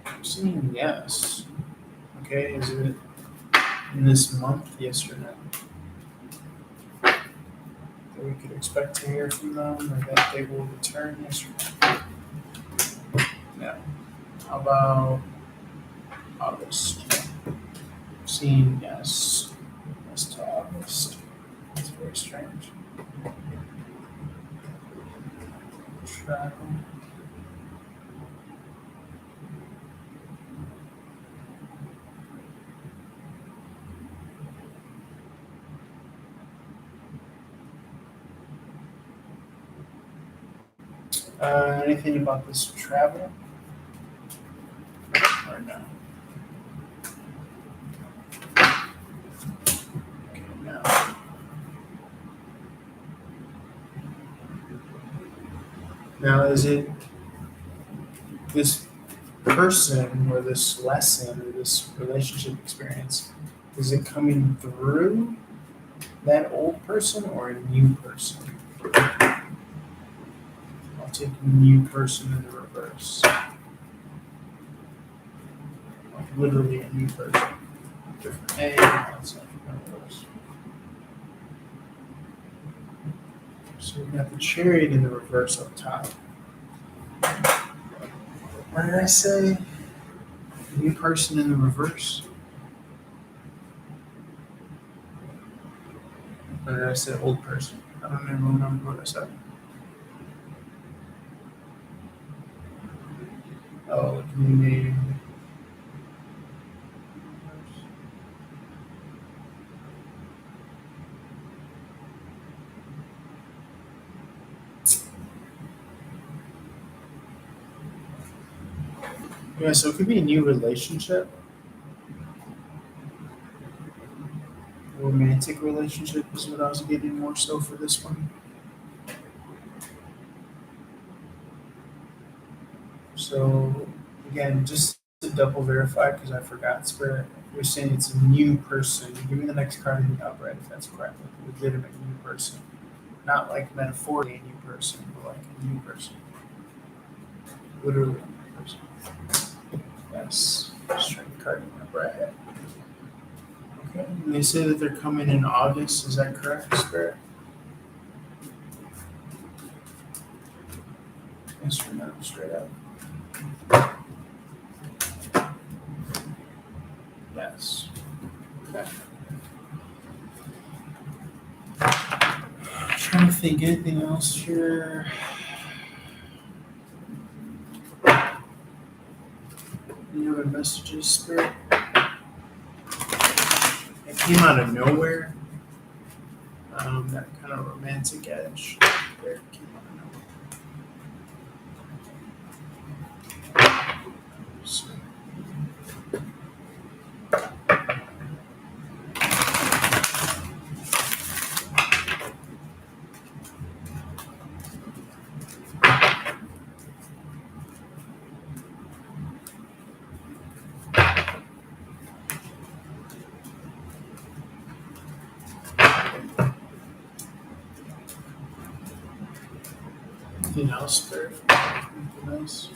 I'm saying yes. Okay, is it in this month? Yes or no? That we could expect to hear from them or that they will return? Yes or no? No. How about August? Seeing yes. Yes to August. That's very strange. Travel. Anything about this travel? Or no? Okay, no. Now, is it this person or this lesson or this relationship experience, is it coming through that old person or a new person? I'll take new person in the reverse. Like literally a new person. Different name, that's not the reverse. So we've got the chariot in the reverse up top. What did I say? New person in the reverse? Or did I say old person? I don't even remember what I said. Oh, new name. Yeah, so it could be a new relationship, romantic relationship is what I was getting more so for this one. So again, just to double verify because I forgot, Spirit, you're saying it's a new person. Give me the next card in the upright if that's correct. Like a legitimate new person. Not like metaphorically a new person, but like a new person. Literally a new person. Yes. Strength card in the upright. Okay. And they say that they're coming in August. Is that correct, Spirit? Yes or no? Straight up. Yes. Okay. Trying to think anything else here. Any other messages, Spirit? It came out of nowhere. That kind of romantic edge. There it came out of nowhere. So, anything else, Spirit? Anything else?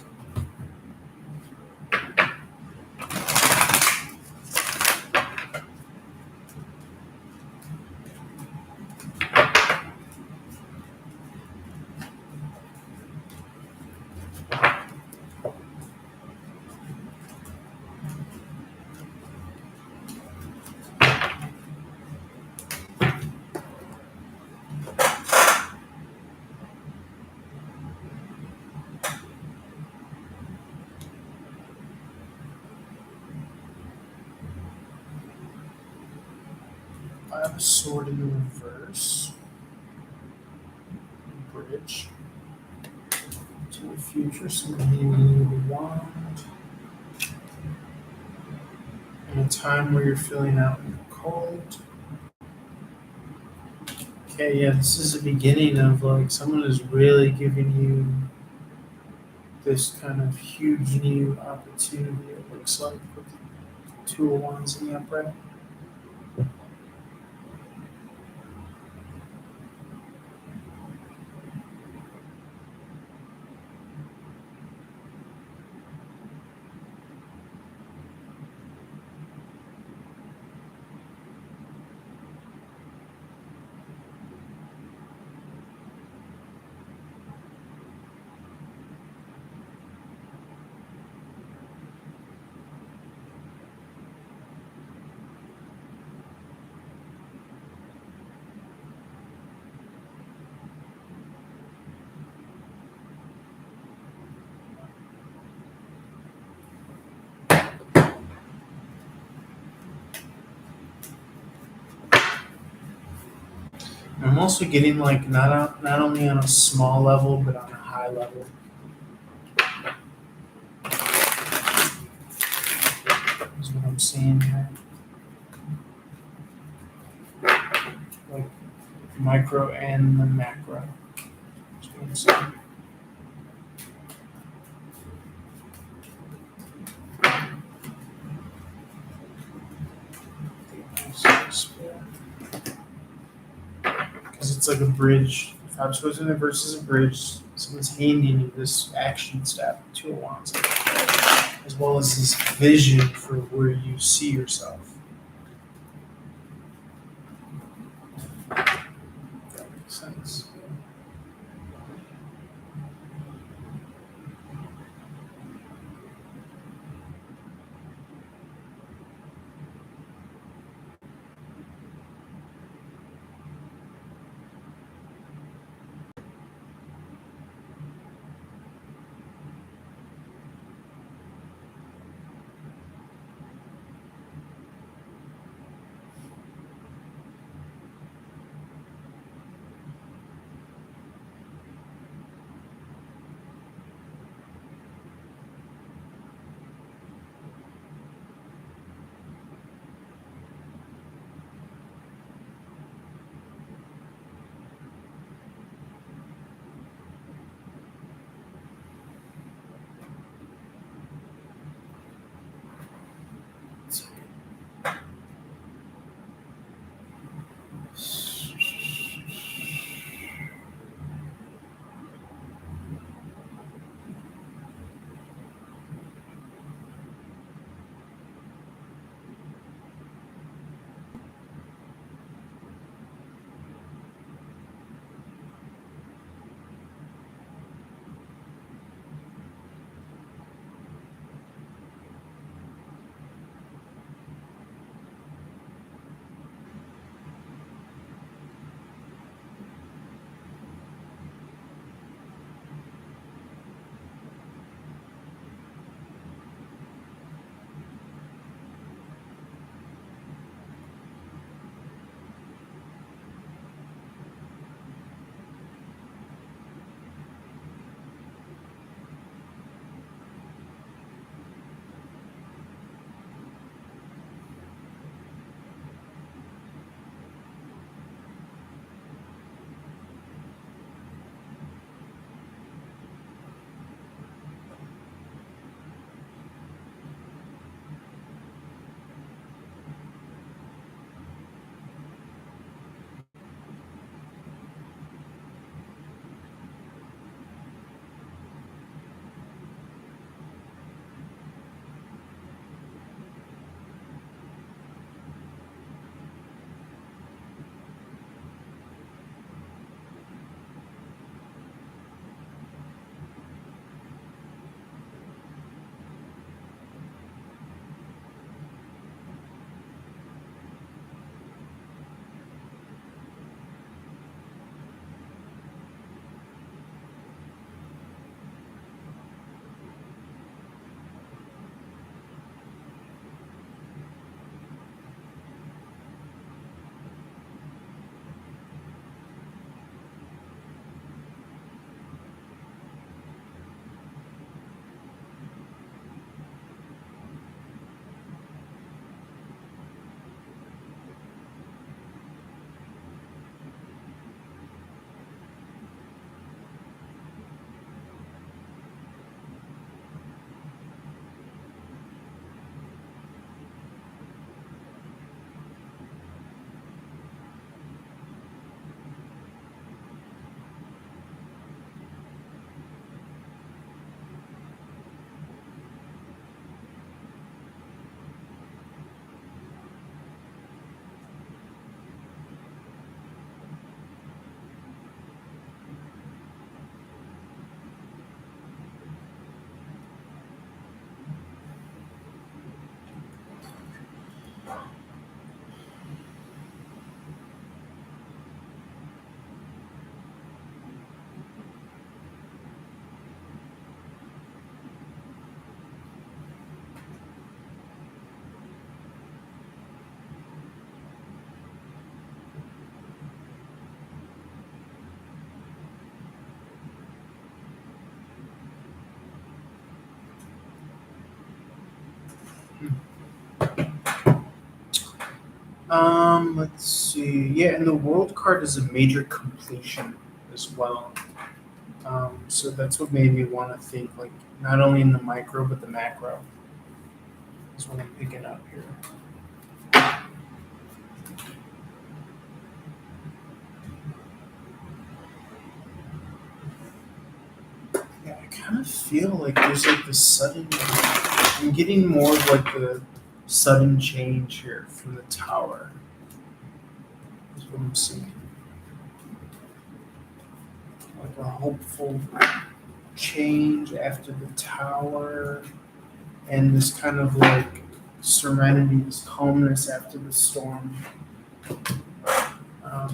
I have a sword in the reverse. Bridge to the future. Somebody need a wand. In a time where you're feeling out in the cold. Okay, yeah, this is the beginning of like someone is really giving you this kind of huge new opportunity. It looks like with the two of wands in the upright. I'm also getting like not only on a small level but on a high level. Is what I'm seeing here. Like micro and the macro. Is what I'm seeing. Because it's like a bridge. If I was supposed to versus a bridge, someone's handing you this action step, two of wands, as well as this vision for where you see yourself. If that makes sense. Let's see. Yeah, and the world card is a major completion as well. So that's what made me want to think like not only in the micro but the macro is what I'm picking up here. Yeah, I kind of feel like there's like the sudden. I'm getting more of like the sudden change here from the tower. Is what I'm seeing. Like a hopeful change after the tower, and this kind of like serenity, this calmness after the storm.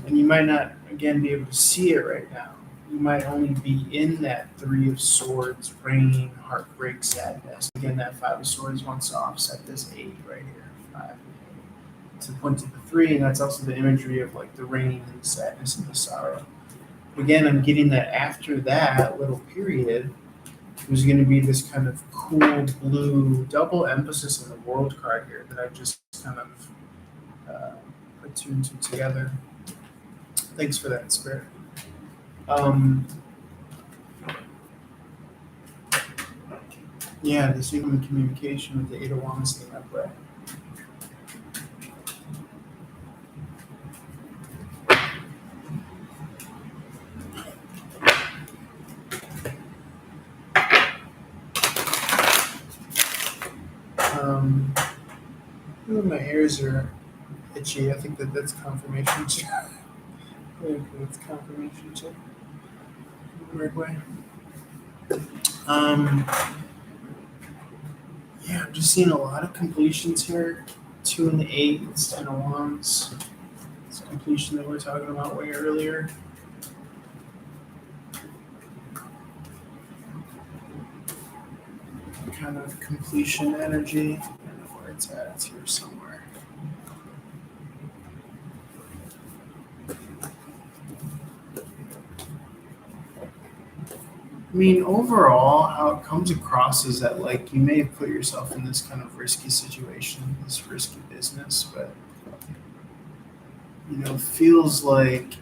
And you might not again be able to see it right now. You might only be in that Three of Swords, rain, heartbreak, sadness. Again, that Five of Swords wants to offset this eight right here, five and eight, to point to the three, and that's also the imagery of like the rain and the sadness and the sorrow. Again, I'm getting that after that little period, there's going to be this kind of cool blue double emphasis on the world card here that I just kind of put two and two together. Thanks for that, Spirit. Yeah, this human communication with the Eight of Wands thing upright. My ears are itchy. I think that's confirmation too. I think that's confirmation too. In a weird way. Yeah, I'm just seeing a lot of completions here. 2 and 8, it's 10 of Wands. It's a completion that we were talking about way earlier. Kind of completion energy. I don't know where it's at. It's here somewhere. I mean, overall, how it comes across is that, like, you may have put yourself in this kind of risky situation, this risky business, but, feels like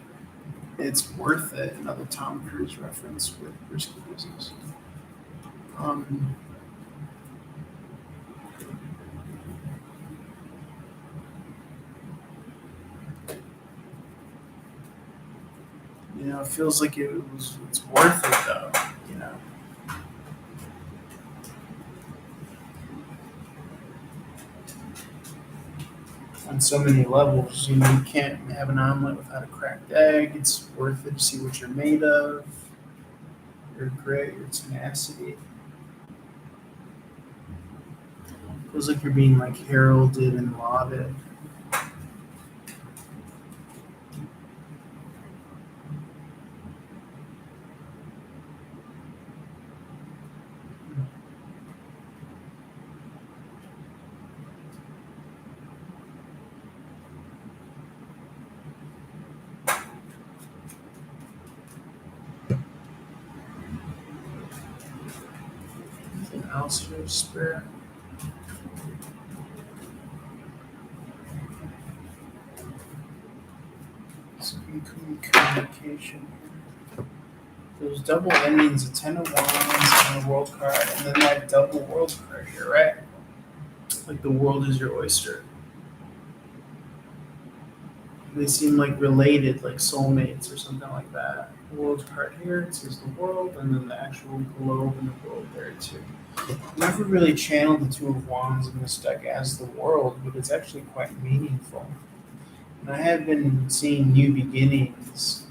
it's worth it. Another Tom Cruise reference with risky business. It feels like it's worth it, though, on so many levels. You can't have an omelet without a cracked egg. It's worth it to see what you're made of, your grit, your tenacity. Feels like you're being like heralded and lauded. Anything else for your spirit? Some communication. Those double endings, a 10 of Wands and a world card, and then that double world card here, right? Like the world is your oyster. They seem like related, like soulmates or something like that. The world card here, it says the world, and then the actual globe and the world there too. I've never really channeled the Two of Wands in this deck as the world, but it's actually quite meaningful. And I have been seeing new beginnings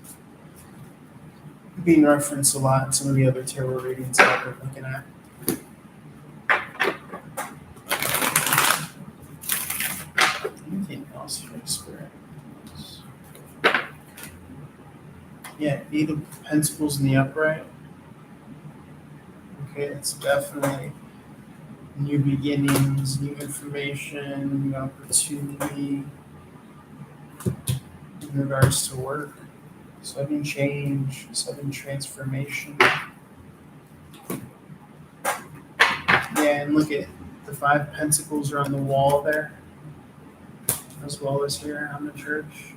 being referenced a lot in some of the other tarot readings that I've been looking at. Anything else for the spirit? Yeah, Eight of Pentacles in the upright. Okay, it's definitely new beginnings, new information, new opportunity in regards to work. Sudden change, sudden transformation. Yeah, and look at the 5 Pentacles are on the wall there. as well as here on the church.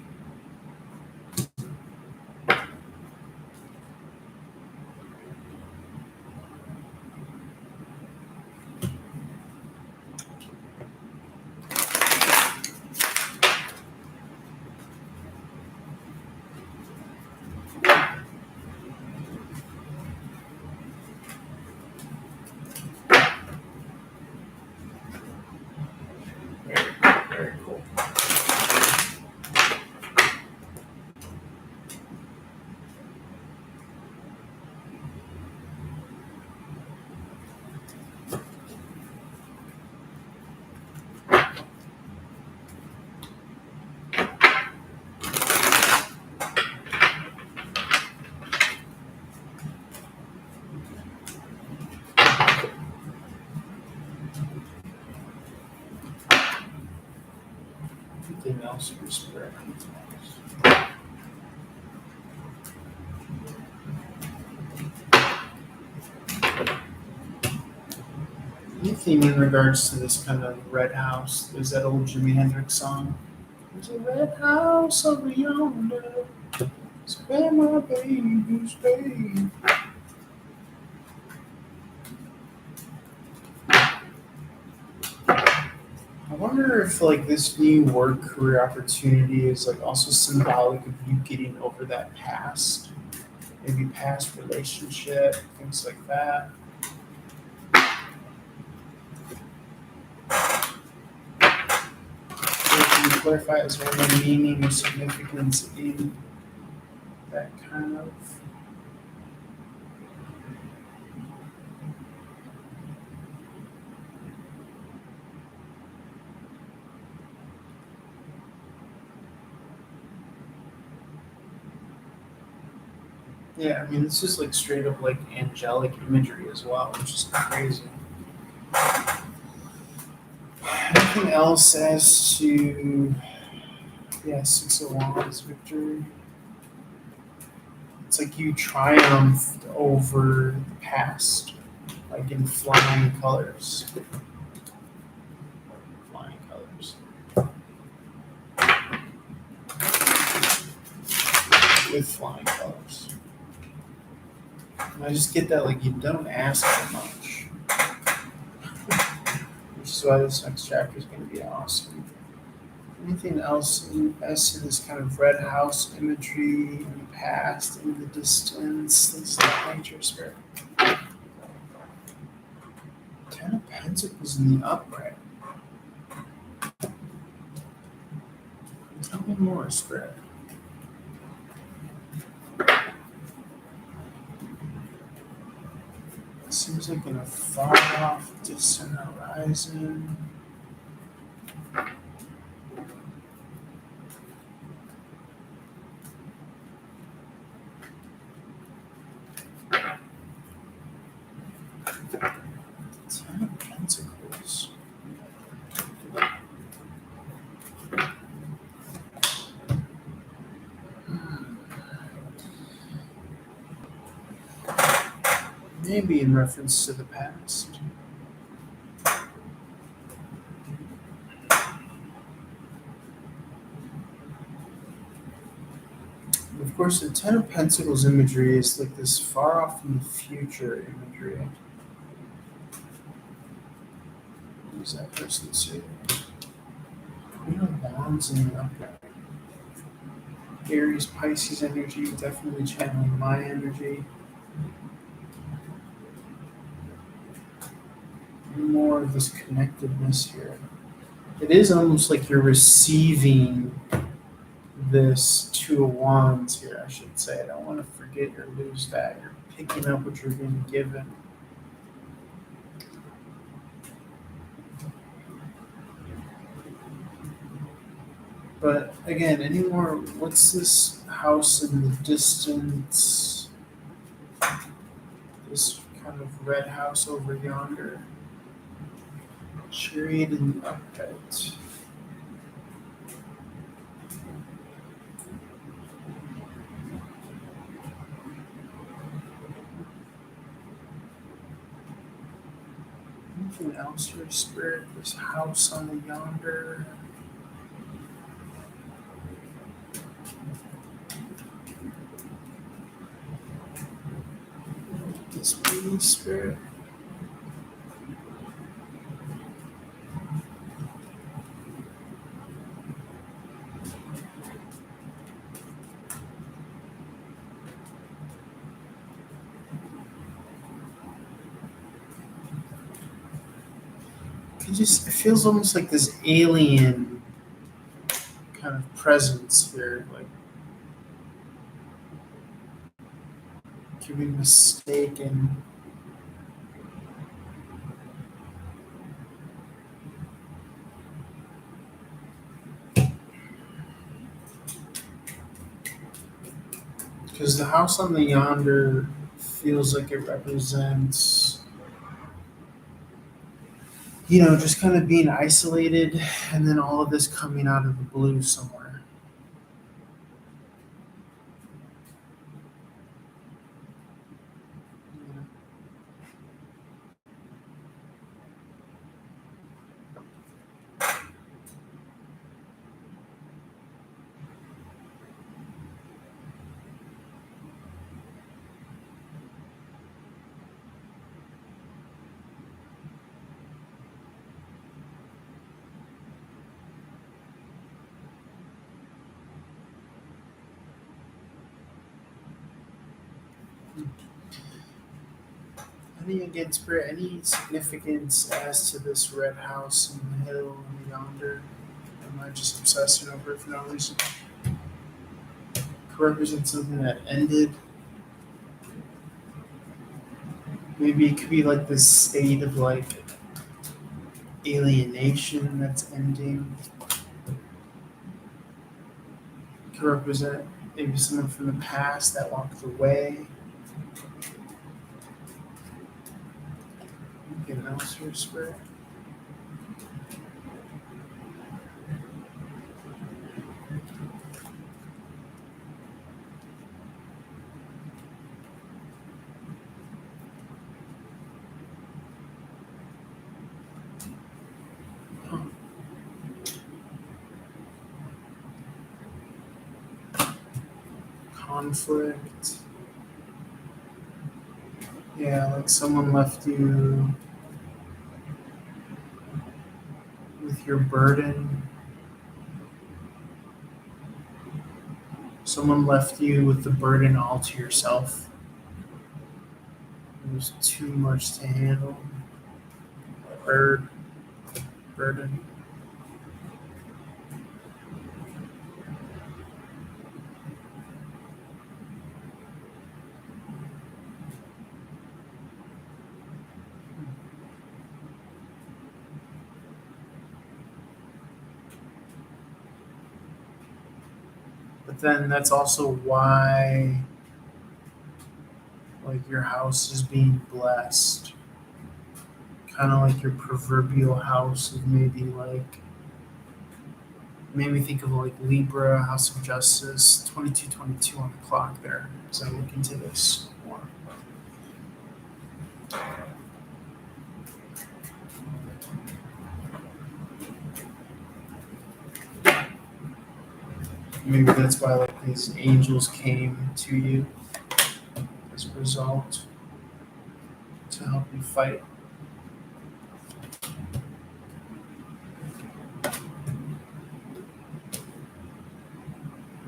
Very cool. Anything else for spirit? Anything in regards to this kind of red house? There's that old Jimi Hendrix song. There's a red house over yonder. It's where my baby stays. I wonder if like this new work career opportunity is like also symbolic of you getting over that past, maybe past relationship, things like that. So can you clarify is there any meaning or significance in that kind of? Yeah, I mean this is like straight up like angelic imagery as well, which is crazy. Anything else as to Six of Wands victory? It's like you triumphed over the past, like in flying colors. Flying colors. With flying colors. And I just get that like you don't ask for much. Which is why this next chapter is going to be awesome. Anything else as to this kind of red house imagery in the past, in the distance, things of that nature, spirit? Ten of Pentacles in the upright. Tell me more, spirit. It seems like in a far off, distant horizon. Ten of Pentacles. Maybe in reference to the past. Of course, the Ten of Pentacles imagery is like this far off in the future imagery. What does that person say? Queen of Wands in the upright. Aries, Pisces energy, definitely channeling my energy. More of this connectedness here. It is almost like you're receiving this Two of Wands here, I should say. I don't want to forget or lose that. You're picking up what you're being given. But again, anymore, what's this house in the distance? This kind of red house over yonder. Chariot in the upright. Anything else here, spirit? This house on the yonder. Holy Spirit. It feels almost like this alien kind of presence here, like could be mistaken. Because the house on the yonder feels like it represents, just kind of being isolated and then all of this coming out of the blue somewhere. Any significance as to this red house in the hill and yonder? Am I just obsessing over it for no reason? Could represent something that ended. Maybe it could be like this state of like alienation that's ending. Could represent maybe someone from the past that walked away. Anything else here, Spirit? Conflict. Yeah, like someone left you with your burden. Someone left you with the burden all to yourself. It was too much to handle. Burden. But then that's also why like your house is being blessed. Kind of like your proverbial house of maybe like made me think of like Libra, House of Justice, 2222 on the clock there as I look into this more. Maybe that's why like these angels came to you as a result to help you fight.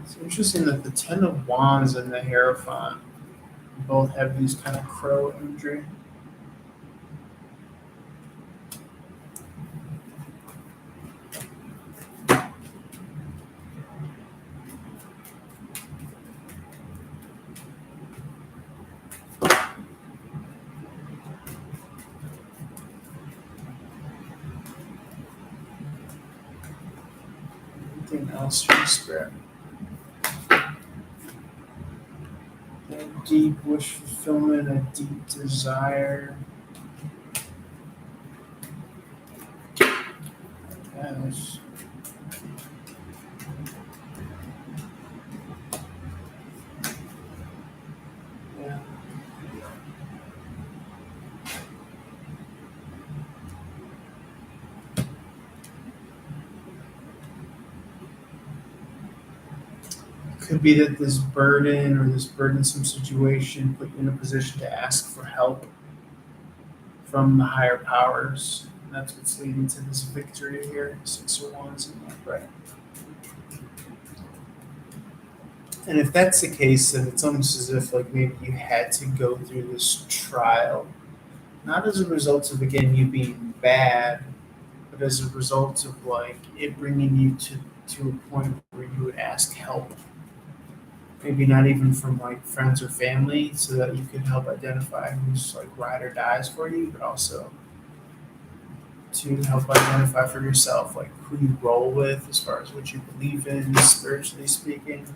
It's interesting that the Ten of Wands and the Hierophant both have these kind of crow imagery. Anything else from Spirit? A deep wish fulfillment, a deep desire. Yes. Yeah. Could be that this burden or this burdensome situation put you in a position to ask for help from the higher powers. And that's what's leading to this victory here. 6 of Wands in the upright. And if that's the case, then it's almost as if like maybe you had to go through this trial, not as a result of again you being bad, but as a result of like it bringing you to a point where you would ask help. Maybe not even from like friends or family, so that you could help identify who's like ride or dies for you, but also to help identify for yourself like who you roll with as far as what you believe in, spiritually speaking.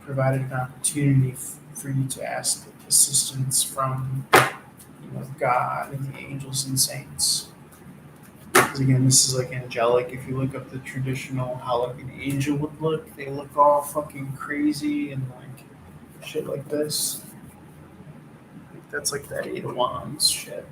Provided an opportunity for you to ask assistance from God and the angels and saints. Because again, this is like angelic. If you look up the traditional how like an angel would look, they look all fucking crazy and like shit like this. That's like that 8 of Wands shit.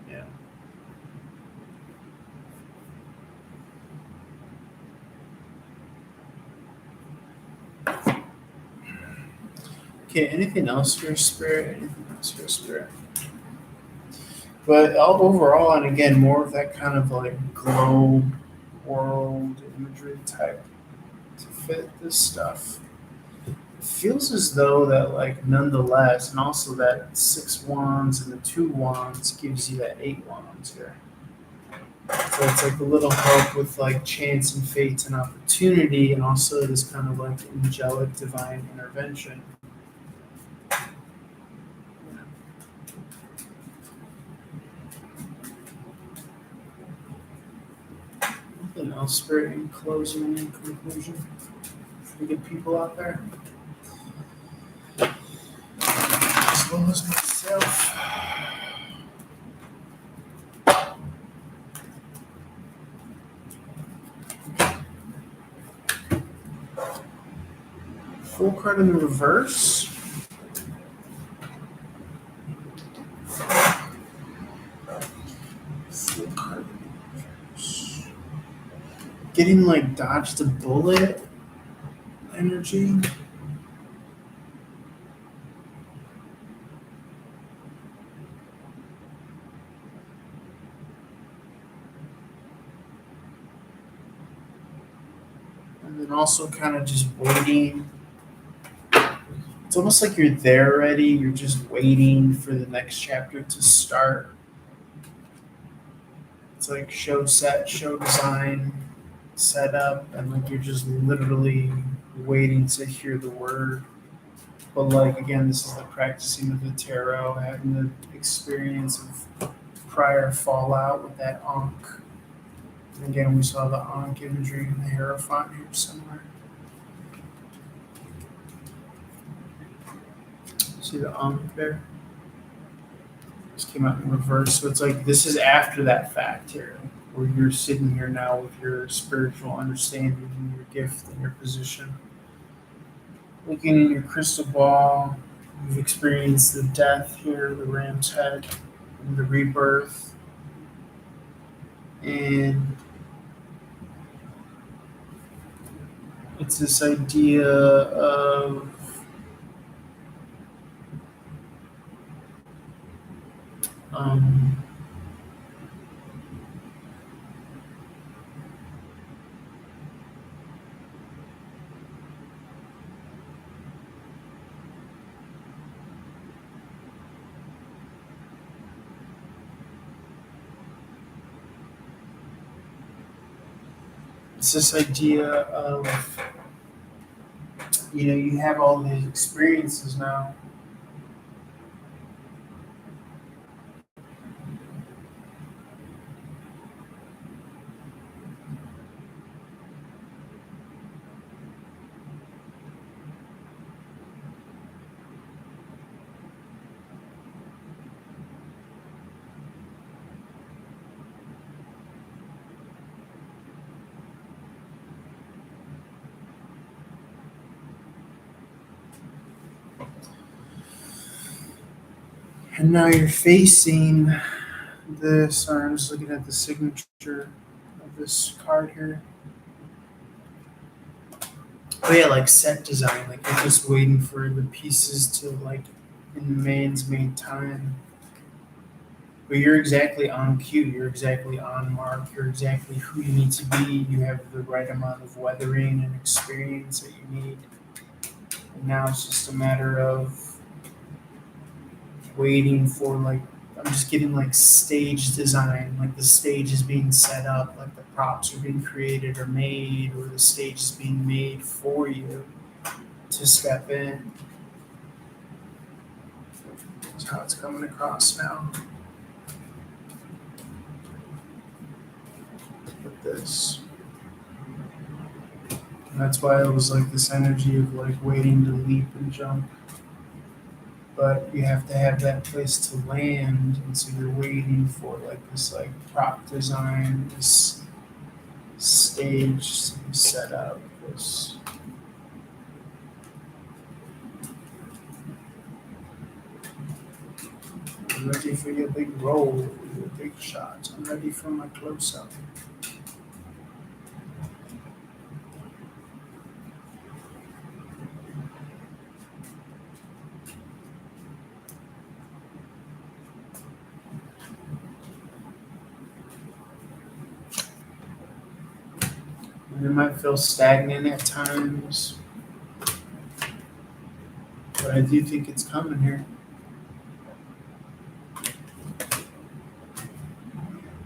Yeah. Okay, anything else for your spirit? Anything else for your spirit? But overall, and again, more of that kind of like glow world imagery type to fit this stuff. It feels as though that like nonetheless, and also that 6 wands and the 2 wands gives you that 8 wands here. So it's like a little help with like chance and fate and opportunity, and also this kind of like angelic divine intervention. Anything else, Spirit, in closing and conclusion for the good people out there? As well as myself. Full card in the reverse. Full card in the reverse. Getting like dodged a bullet energy. And then also kind of just waiting. It's almost like you're there already. You're just waiting for the next chapter to start. It's like show set, show design, set up, and like you're just literally waiting to hear the word. But like again, this is the practicing of the tarot, having the experience of prior fallout with that Ankh. And again, we saw the Ankh imagery in the Hierophant here somewhere. See the Ankh there? This came out in reverse. So it's like this is after that fact here, where you're sitting here now with your spiritual understanding and your gift and your position. Looking in your crystal ball, you've experienced the death here, the ram's head, and the rebirth. And it's this idea of it's this idea of you have all these experiences now. And now you're facing this. Sorry, I'm just looking at the signature of this card here. Oh yeah, like set design. Like you're just waiting for the pieces to like in the man's made time. But you're exactly on cue. You're exactly on mark. You're exactly who you need to be. You have the right amount of weathering and experience that you need. And now it's just a matter of waiting for like I'm just getting like stage design, like the stage is being set up, like the props are being created or made, or the stage is being made for you to step in. That's how it's coming across now. With this. And that's why it was like this energy of like waiting to leap and jump. But you have to have that place to land, and so you're waiting for like this like prop design, this stage set up, this I'm ready for your big roll, your big shot. I'm ready for my close up. And it might feel stagnant at times, but I do think it's coming here.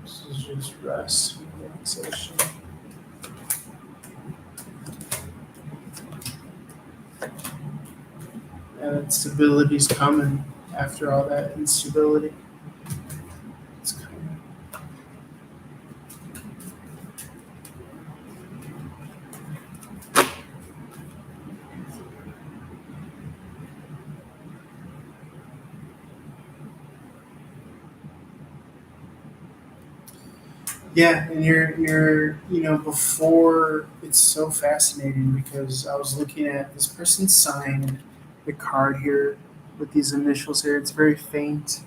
This is just rest and relaxation. And that stability's coming after all that instability. It's coming. Yeah, and you're before it's so fascinating because I was looking at this person signed the card here with these initials here. It's very faint.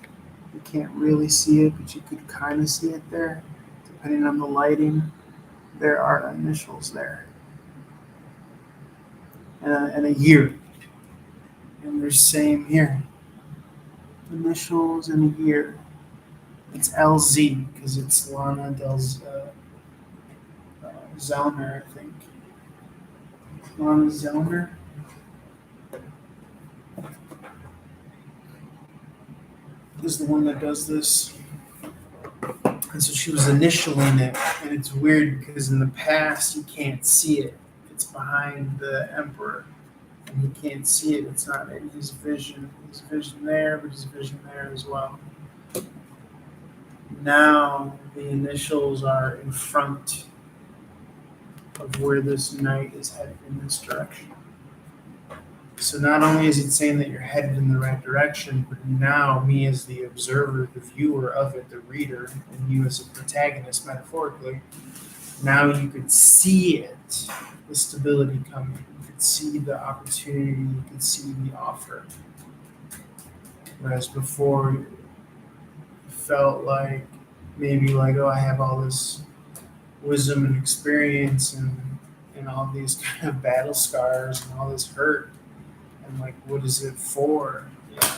You can't really see it, but you could kind of see it there, depending on the lighting. There are initials there, and a year, and there's same here, initials and a year. It's LZ because it's Lana Zellner, I think. Lana Zellner. Is the one that does this. And so she was initialing it, and it's weird because in the past you can't see it. It's behind the emperor, and he can't see it. It's not in his vision. His vision there, but his vision there as well. Now the initials are in front of where this knight is headed in this direction. So not only is it saying that you're headed in the right direction, but now me as the observer, the viewer of it, the reader, and you as a protagonist, metaphorically, now you could see it, the stability coming. You could see the opportunity, you could see the offer. Whereas before, it felt like maybe like, oh, I have all this wisdom and experience and all these kind of battle scars and all this hurt. And like, what is it for? Yeah.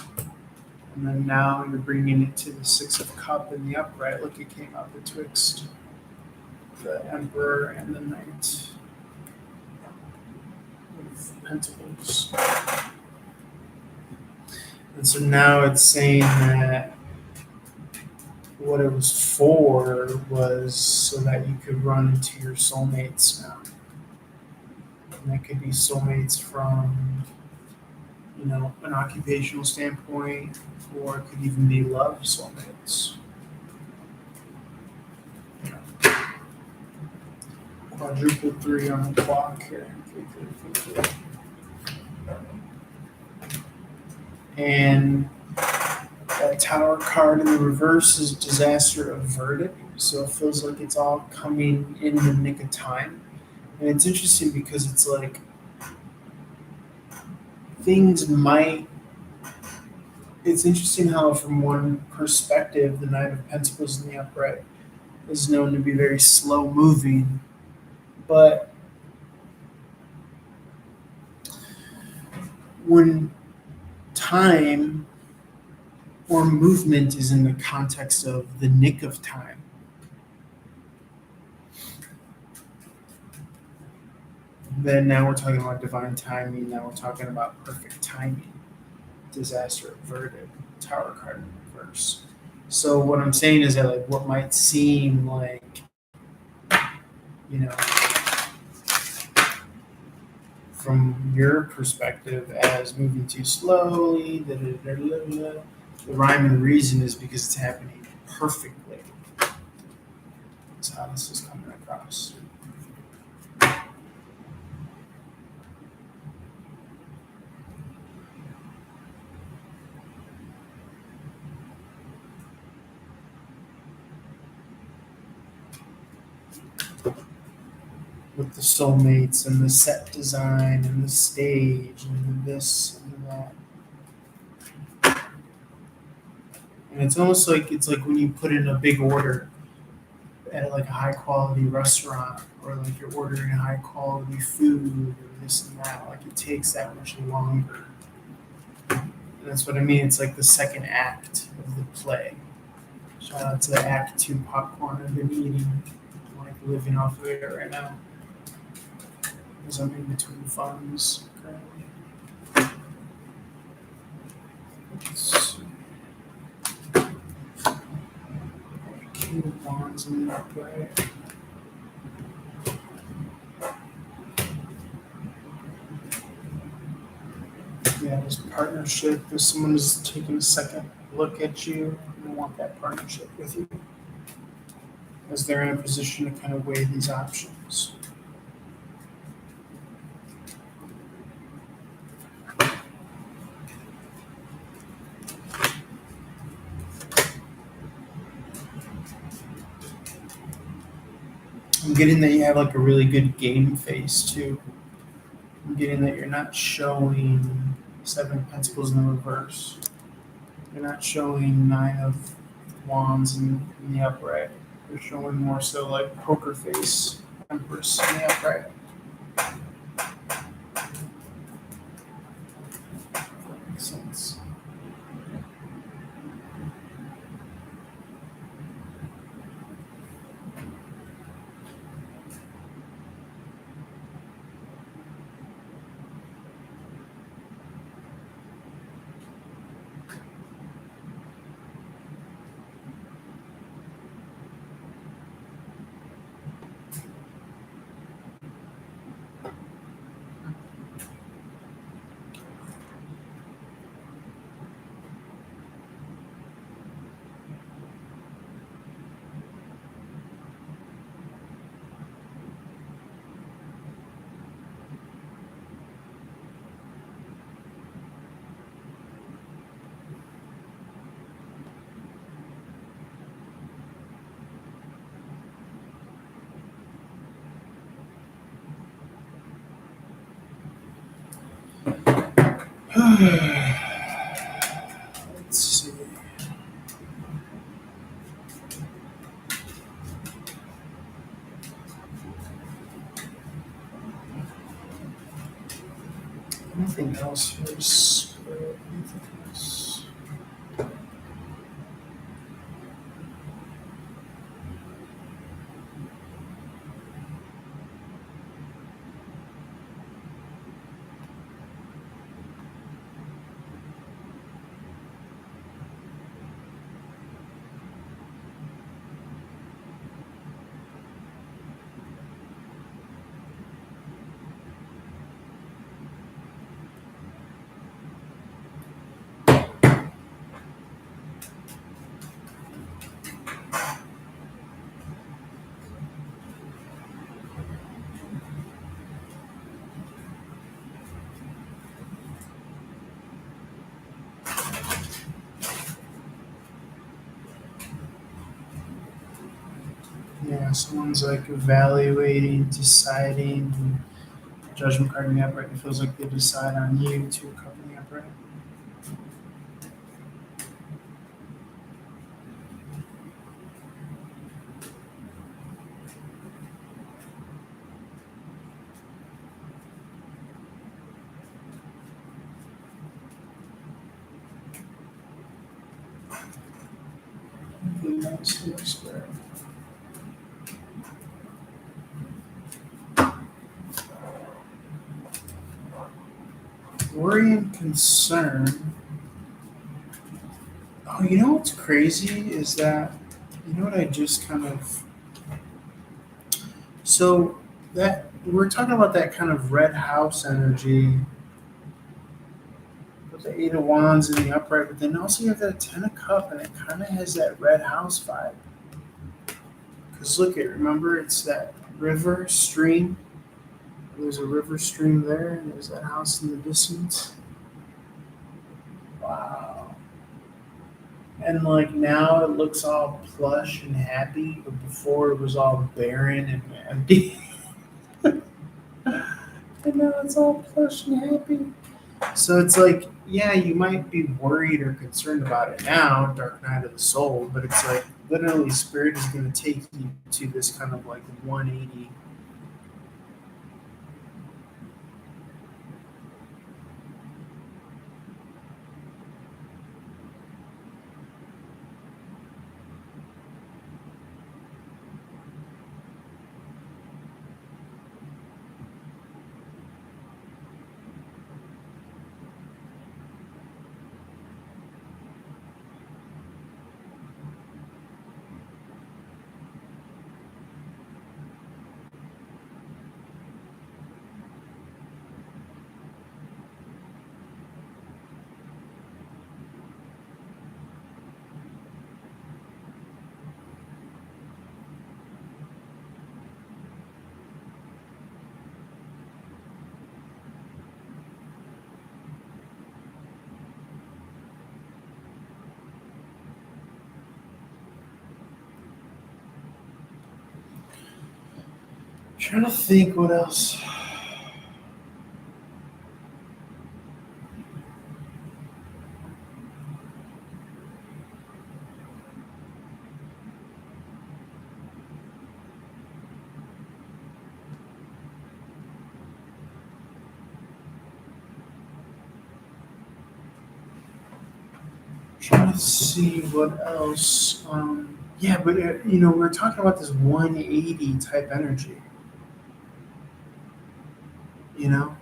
And then now you're bringing it to the Six of Cup in the upright. Look, it came out betwixt the Emperor and the Knight of Pentacles. And so now it's saying that what it was for was so that you could run into your soulmates now. And that could be soulmates from an occupational standpoint, or it could even be love soulmates. Quadruple 3 on the clock here. 3, 3, 3, 3. And that Tower card in the reverse is disaster averted, so it feels like it's all coming in the nick of time. And it's interesting because it's like things might It's interesting how, from one perspective, the Knight of Pentacles in the upright is known to be very slow moving, but when time or movement is in the context of the nick of time, then now we're talking about divine timing, now we're talking about perfect timing, disaster averted, Tower card in reverse. So what I'm saying is that, like, what might seem like, you know, from your perspective as moving too slowly, the rhyme and reason is because it's happening perfectly. That's how this is coming across. With the soulmates and the set design and the stage and this and that. And it's almost like when you put in a big order at like a high quality restaurant, or like you're ordering high quality food or this and that, like it takes that much longer. And that's what I mean. It's like the second act of the play. Shout out to Act Two popcorn I've been eating. I'm like living off of it right now. Because I'm in between funds currently. King of Wands in the upright. Yeah, there's partnership. If someone is taking a second look at you and want that partnership with you, as they're in a position to kind of weigh these options. I'm getting that you have like a really good game face too. I'm getting that you're not showing Seven of Pentacles in the reverse. You're not showing Nine of Wands in the upright. You're showing more so like poker face, Empress in the upright. That makes sense. Let's see. Anything else for Spirit? Anything else? Yeah, someone's like evaluating, deciding. Judgment card in the upright. It feels like they decide on you to accompany the upright. Square. Worry and concern. Oh, you know what's crazy is that, you know what I just kind of. So that we're talking about that kind of red house energy with the Eight of Wands and the upright, but then also you have that Ten of Cup, and it kind of has that red house vibe. Because look at, remember, it's that river stream. There's a river stream there, and there's that house in the distance. Wow. And like now it looks all plush and happy, but before it was all barren and empty. And now it's all plush and happy. So it's like, yeah, you might be worried or concerned about it now, Dark Night of the Soul, but it's like literally Spirit is going to take you to this kind of like 180. Trying to think what else. Trying to see what else. Yeah, but we're talking about this 180 type energy. You know,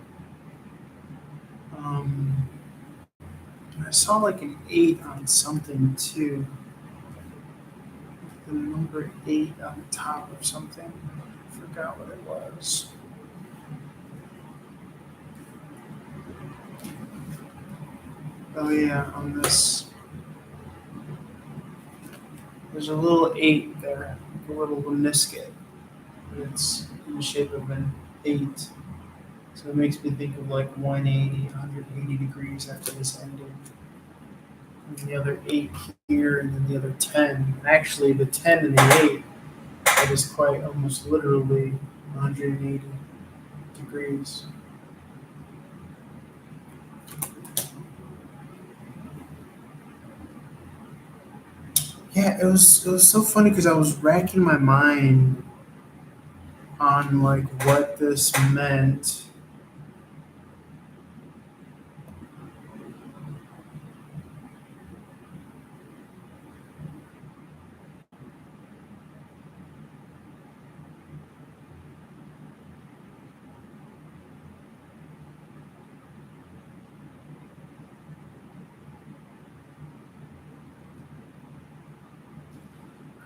um, I saw like an 8 on something too. The number 8 on the top of something. I forgot what it was. Oh yeah, on this. There's a little 8 there, a little meniscus. It's in the shape of an 8. So it makes me think of like 180, 180 degrees after this ending. And the other 8 here, and then the other 10. And actually, the 10 and the 8, that is quite almost literally 180 degrees. Yeah, it was so funny because I was racking my mind on like what this meant.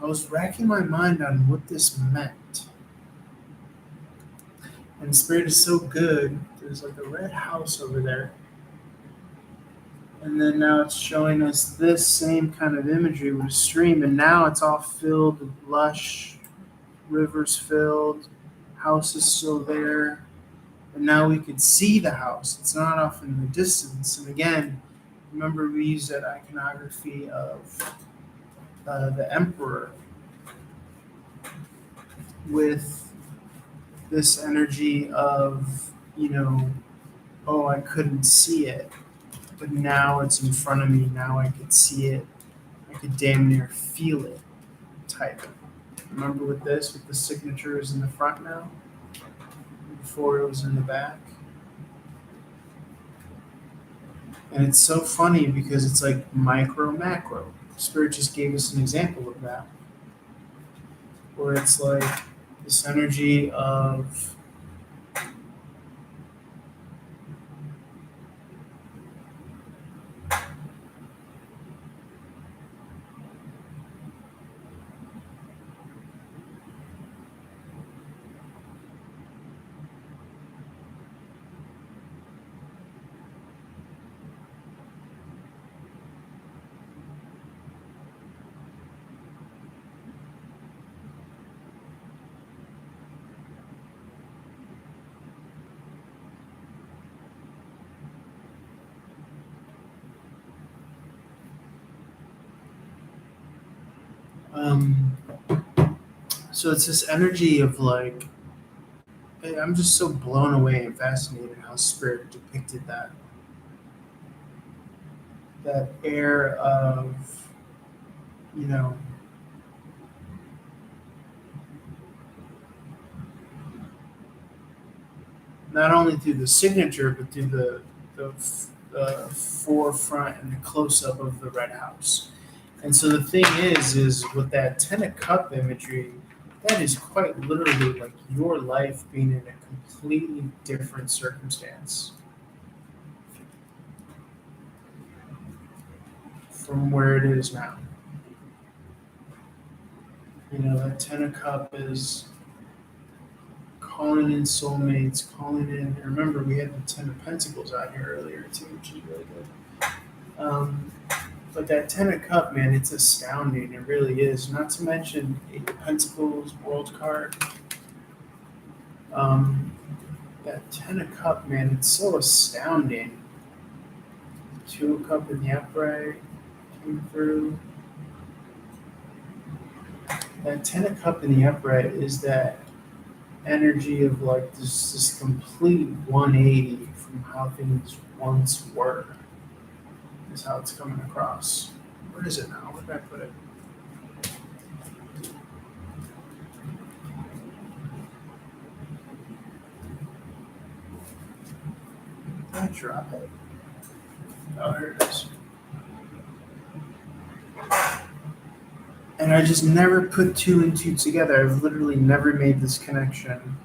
I was racking my mind on what this meant. And Spirit is so good. There's like a red house over there. And then now it's showing us this same kind of imagery with a stream, and now it's all filled with lush, rivers filled, house is still there, and now we could see the house. It's not off in the distance. And again, remember we used that iconography of the emperor with this energy of, oh, I couldn't see it, but now it's in front of me. Now I could see it. I could damn near feel it type. Remember with this, with the signature is in the front now, before it was in the back. And it's so funny because it's like micro macro. Spirit just gave us an example of that, where it's like this energy of um, so it's this energy of like I'm just so blown away and fascinated how Spirit depicted that air of, you know, not only through the signature but through the forefront and the close up of the red house. And so the thing is with that Ten of Cup imagery, that is quite literally like your life being in a completely different circumstance from where it is now. You know, that Ten of Cup is calling in soulmates, calling in. Remember, we had the Ten of Pentacles out here earlier too, which is really good. But that Ten of Cup, man, it's astounding. It really is. Not to mention Eight of Pentacles, World card. That Ten of Cup, man, it's so astounding. Two of Cup in the upright came through. That Ten of Cup in the upright is that energy of like this complete 180 from how things once were. Is how it's coming across. Where is it now? Where did I put it? Did I drop it? Oh, here it is. And I just never put two and two together. I've literally never made this connection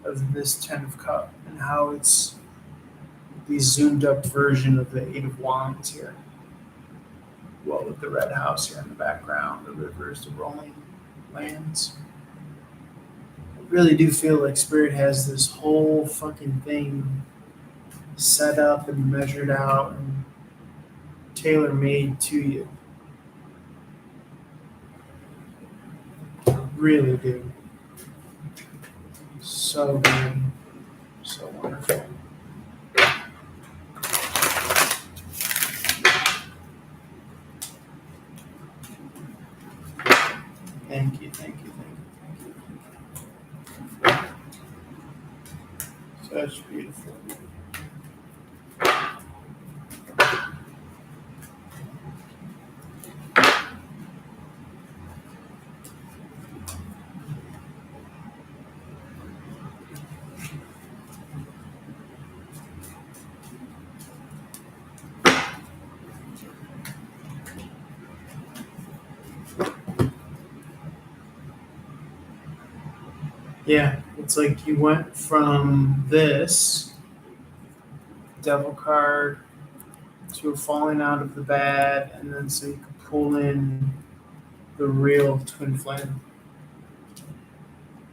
of this Ten of Cup and how it's the zoomed up version of the Eight of Wands here. Well, with the red house here in the background, the rivers, the rolling lands. I really do feel like Spirit has this whole fucking thing set up and measured out and tailor made to you. I really do. So good. So wonderful. Thank you, thank you, thank you, thank you. Such beautiful. Yeah, it's like you went from this devil card to a falling out of the bad, and then so you could pull in the real twin flame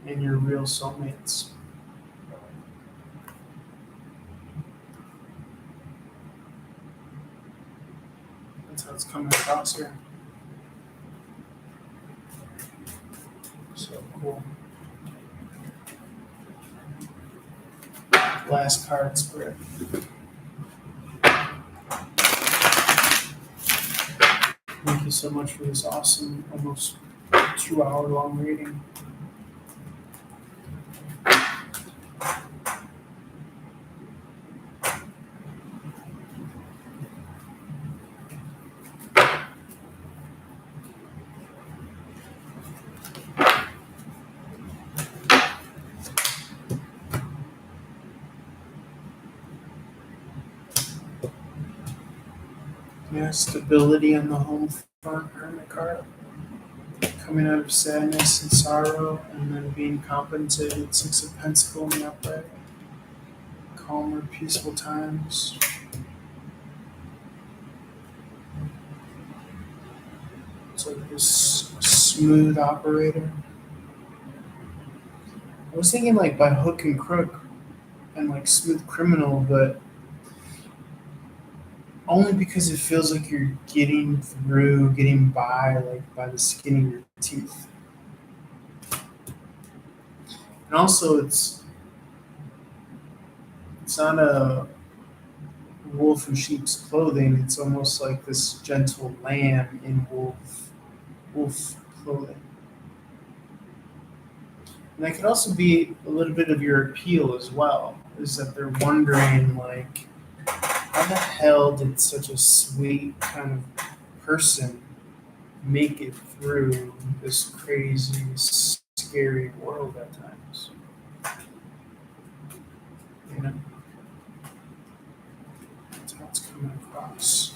and your real soulmates. That's how it's coming across here. So cool. Last card, Spirit. Thank you so much for this awesome, almost 2 hour long reading. Yeah, stability on the home front, Hermit. card. Coming out of sadness and sorrow, and then being compensated. Six of Pentacles in the upright. Calmer, peaceful times. It's like this smooth operator. I was thinking like by hook and crook and like smooth criminal, but only because it feels like you're getting through, getting by, like by the skin of your teeth. And also, it's not a wolf in sheep's clothing. It's almost like this gentle lamb in wolf clothing. And that could also be a little bit of your appeal as well. Is that they're wondering like, how the hell did such a sweet kind of person make it through this crazy, scary world at times? You know, that's how it's coming across.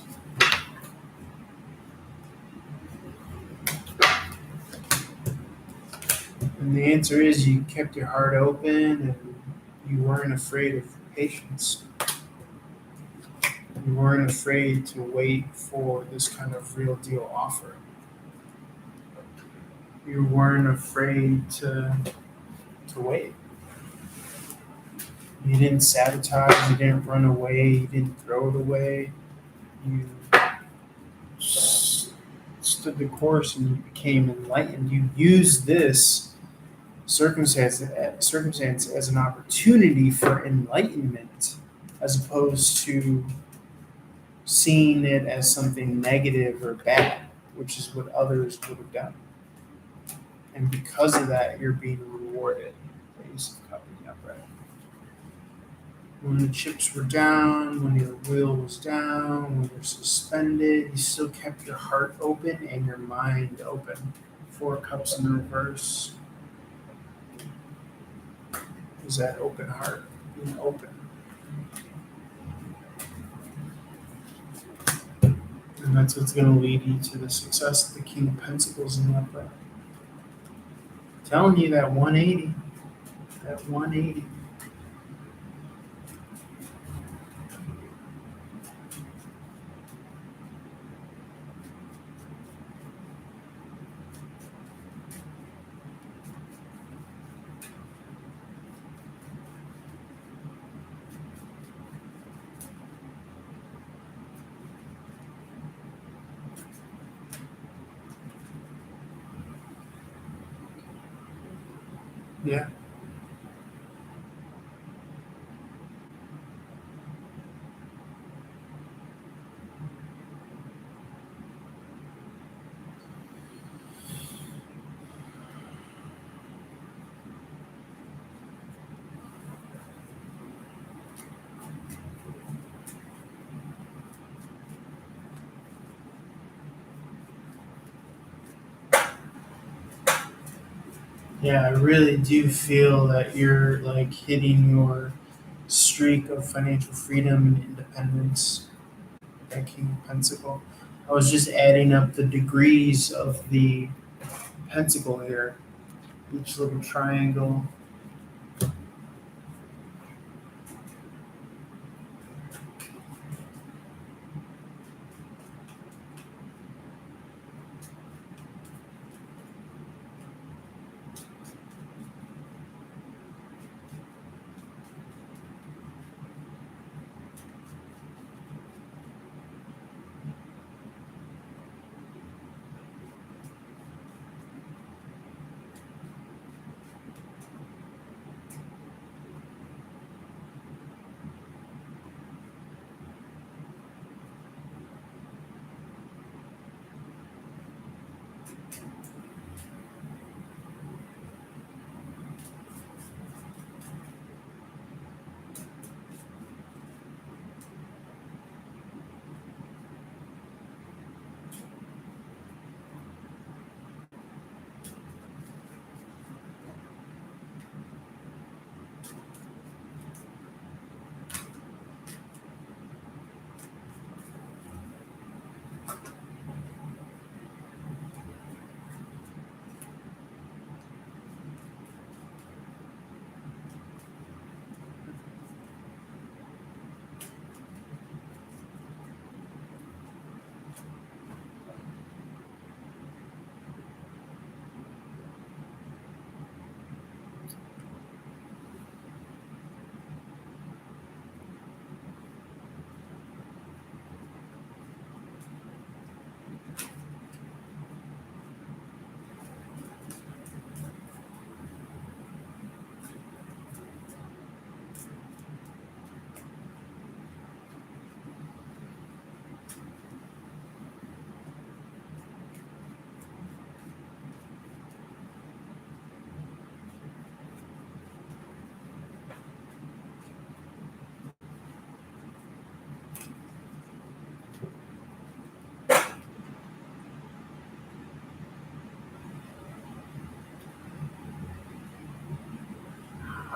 And the answer is you kept your heart open and you weren't afraid of patience. You weren't afraid to wait for this kind of real deal offer. You weren't afraid to wait. You didn't sabotage, you didn't run away, you didn't throw it away. You stood the course and you became enlightened. You used this circumstance as an opportunity for enlightenment as opposed to seeing it as something negative or bad, which is what others would have done. And because of that, you're being rewarded. Ace of Cups upright. When the chips were down, when your will was down, when you're suspended, you still kept your heart open and your mind open. Four Cups in the reverse is that open heart, being open. And that's what's going to lead you to the success of the King of Pentacles in the upright. Telling you that 180, that 180. Yeah. Yeah, I really do feel that you're like hitting your streak of financial freedom and independence. That King of Pentacle. I was just adding up the degrees of the pentacle here. Each little triangle.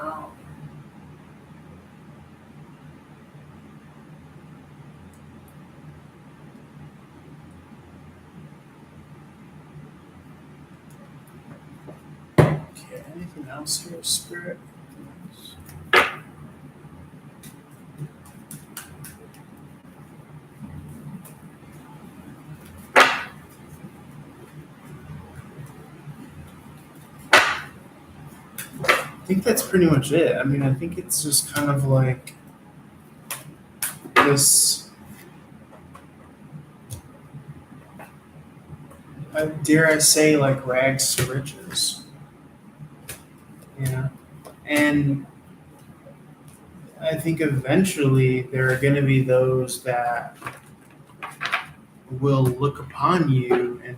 Wow. Okay, anything else here, Spirit? I think that's pretty much it. I mean, I think it's just kind of like this, dare I say, like rags to riches. Yeah. And I think eventually there are going to be those that will look upon you and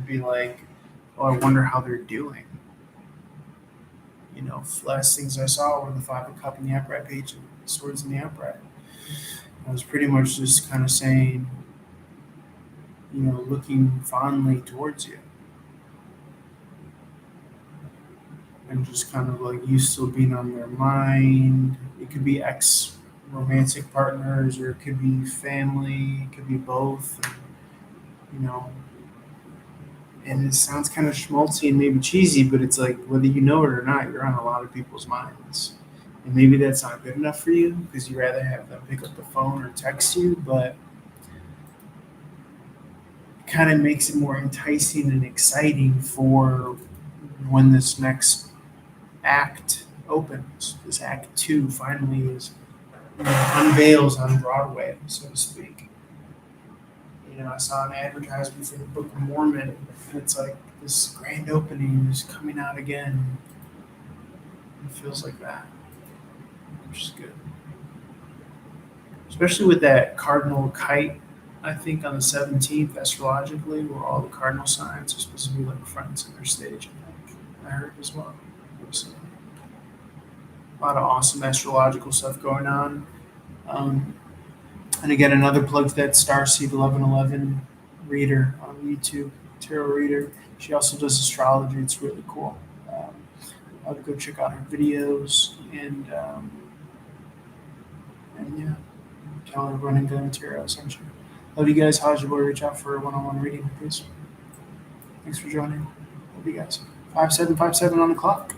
be like, oh, I wonder how they're doing. You know, last things I saw were the Five of Cup and the upright page of swords in the upright. I was pretty much just kind of saying, you know, looking fondly towards you. And just kind of like you still being on their mind. It could be ex romantic partners or it could be family, it could be both. And, you know, and it sounds kind of schmaltzy and maybe cheesy, but it's like whether you know it or not, you're on a lot of people's minds. And maybe that's not good enough for you because you rather have them pick up the phone or text you, but it kind of makes it more enticing and exciting for when this next act opens. This act two finally is, you know, unveils on Broadway, so to speak. You know, I saw an advertisement for the Book of Mormon, and it's like this grand opening is coming out again. It feels like that, which is good. Especially with that cardinal kite, I think on the 17th, astrologically, where all the cardinal signs are supposed to be like front and center stage, I think I heard as well. So, a lot of awesome astrological stuff going on. Um, and again, another plug to that Starseed 1111 reader on YouTube, tarot reader. She also does astrology. It's really cool. I would go check out her videos and yeah, tell her Run and Gun Tarot essentially. Love you guys. How's your boy? Reach out for a one-on-one reading, please. Thanks for joining. Love you guys. 5757 on the clock.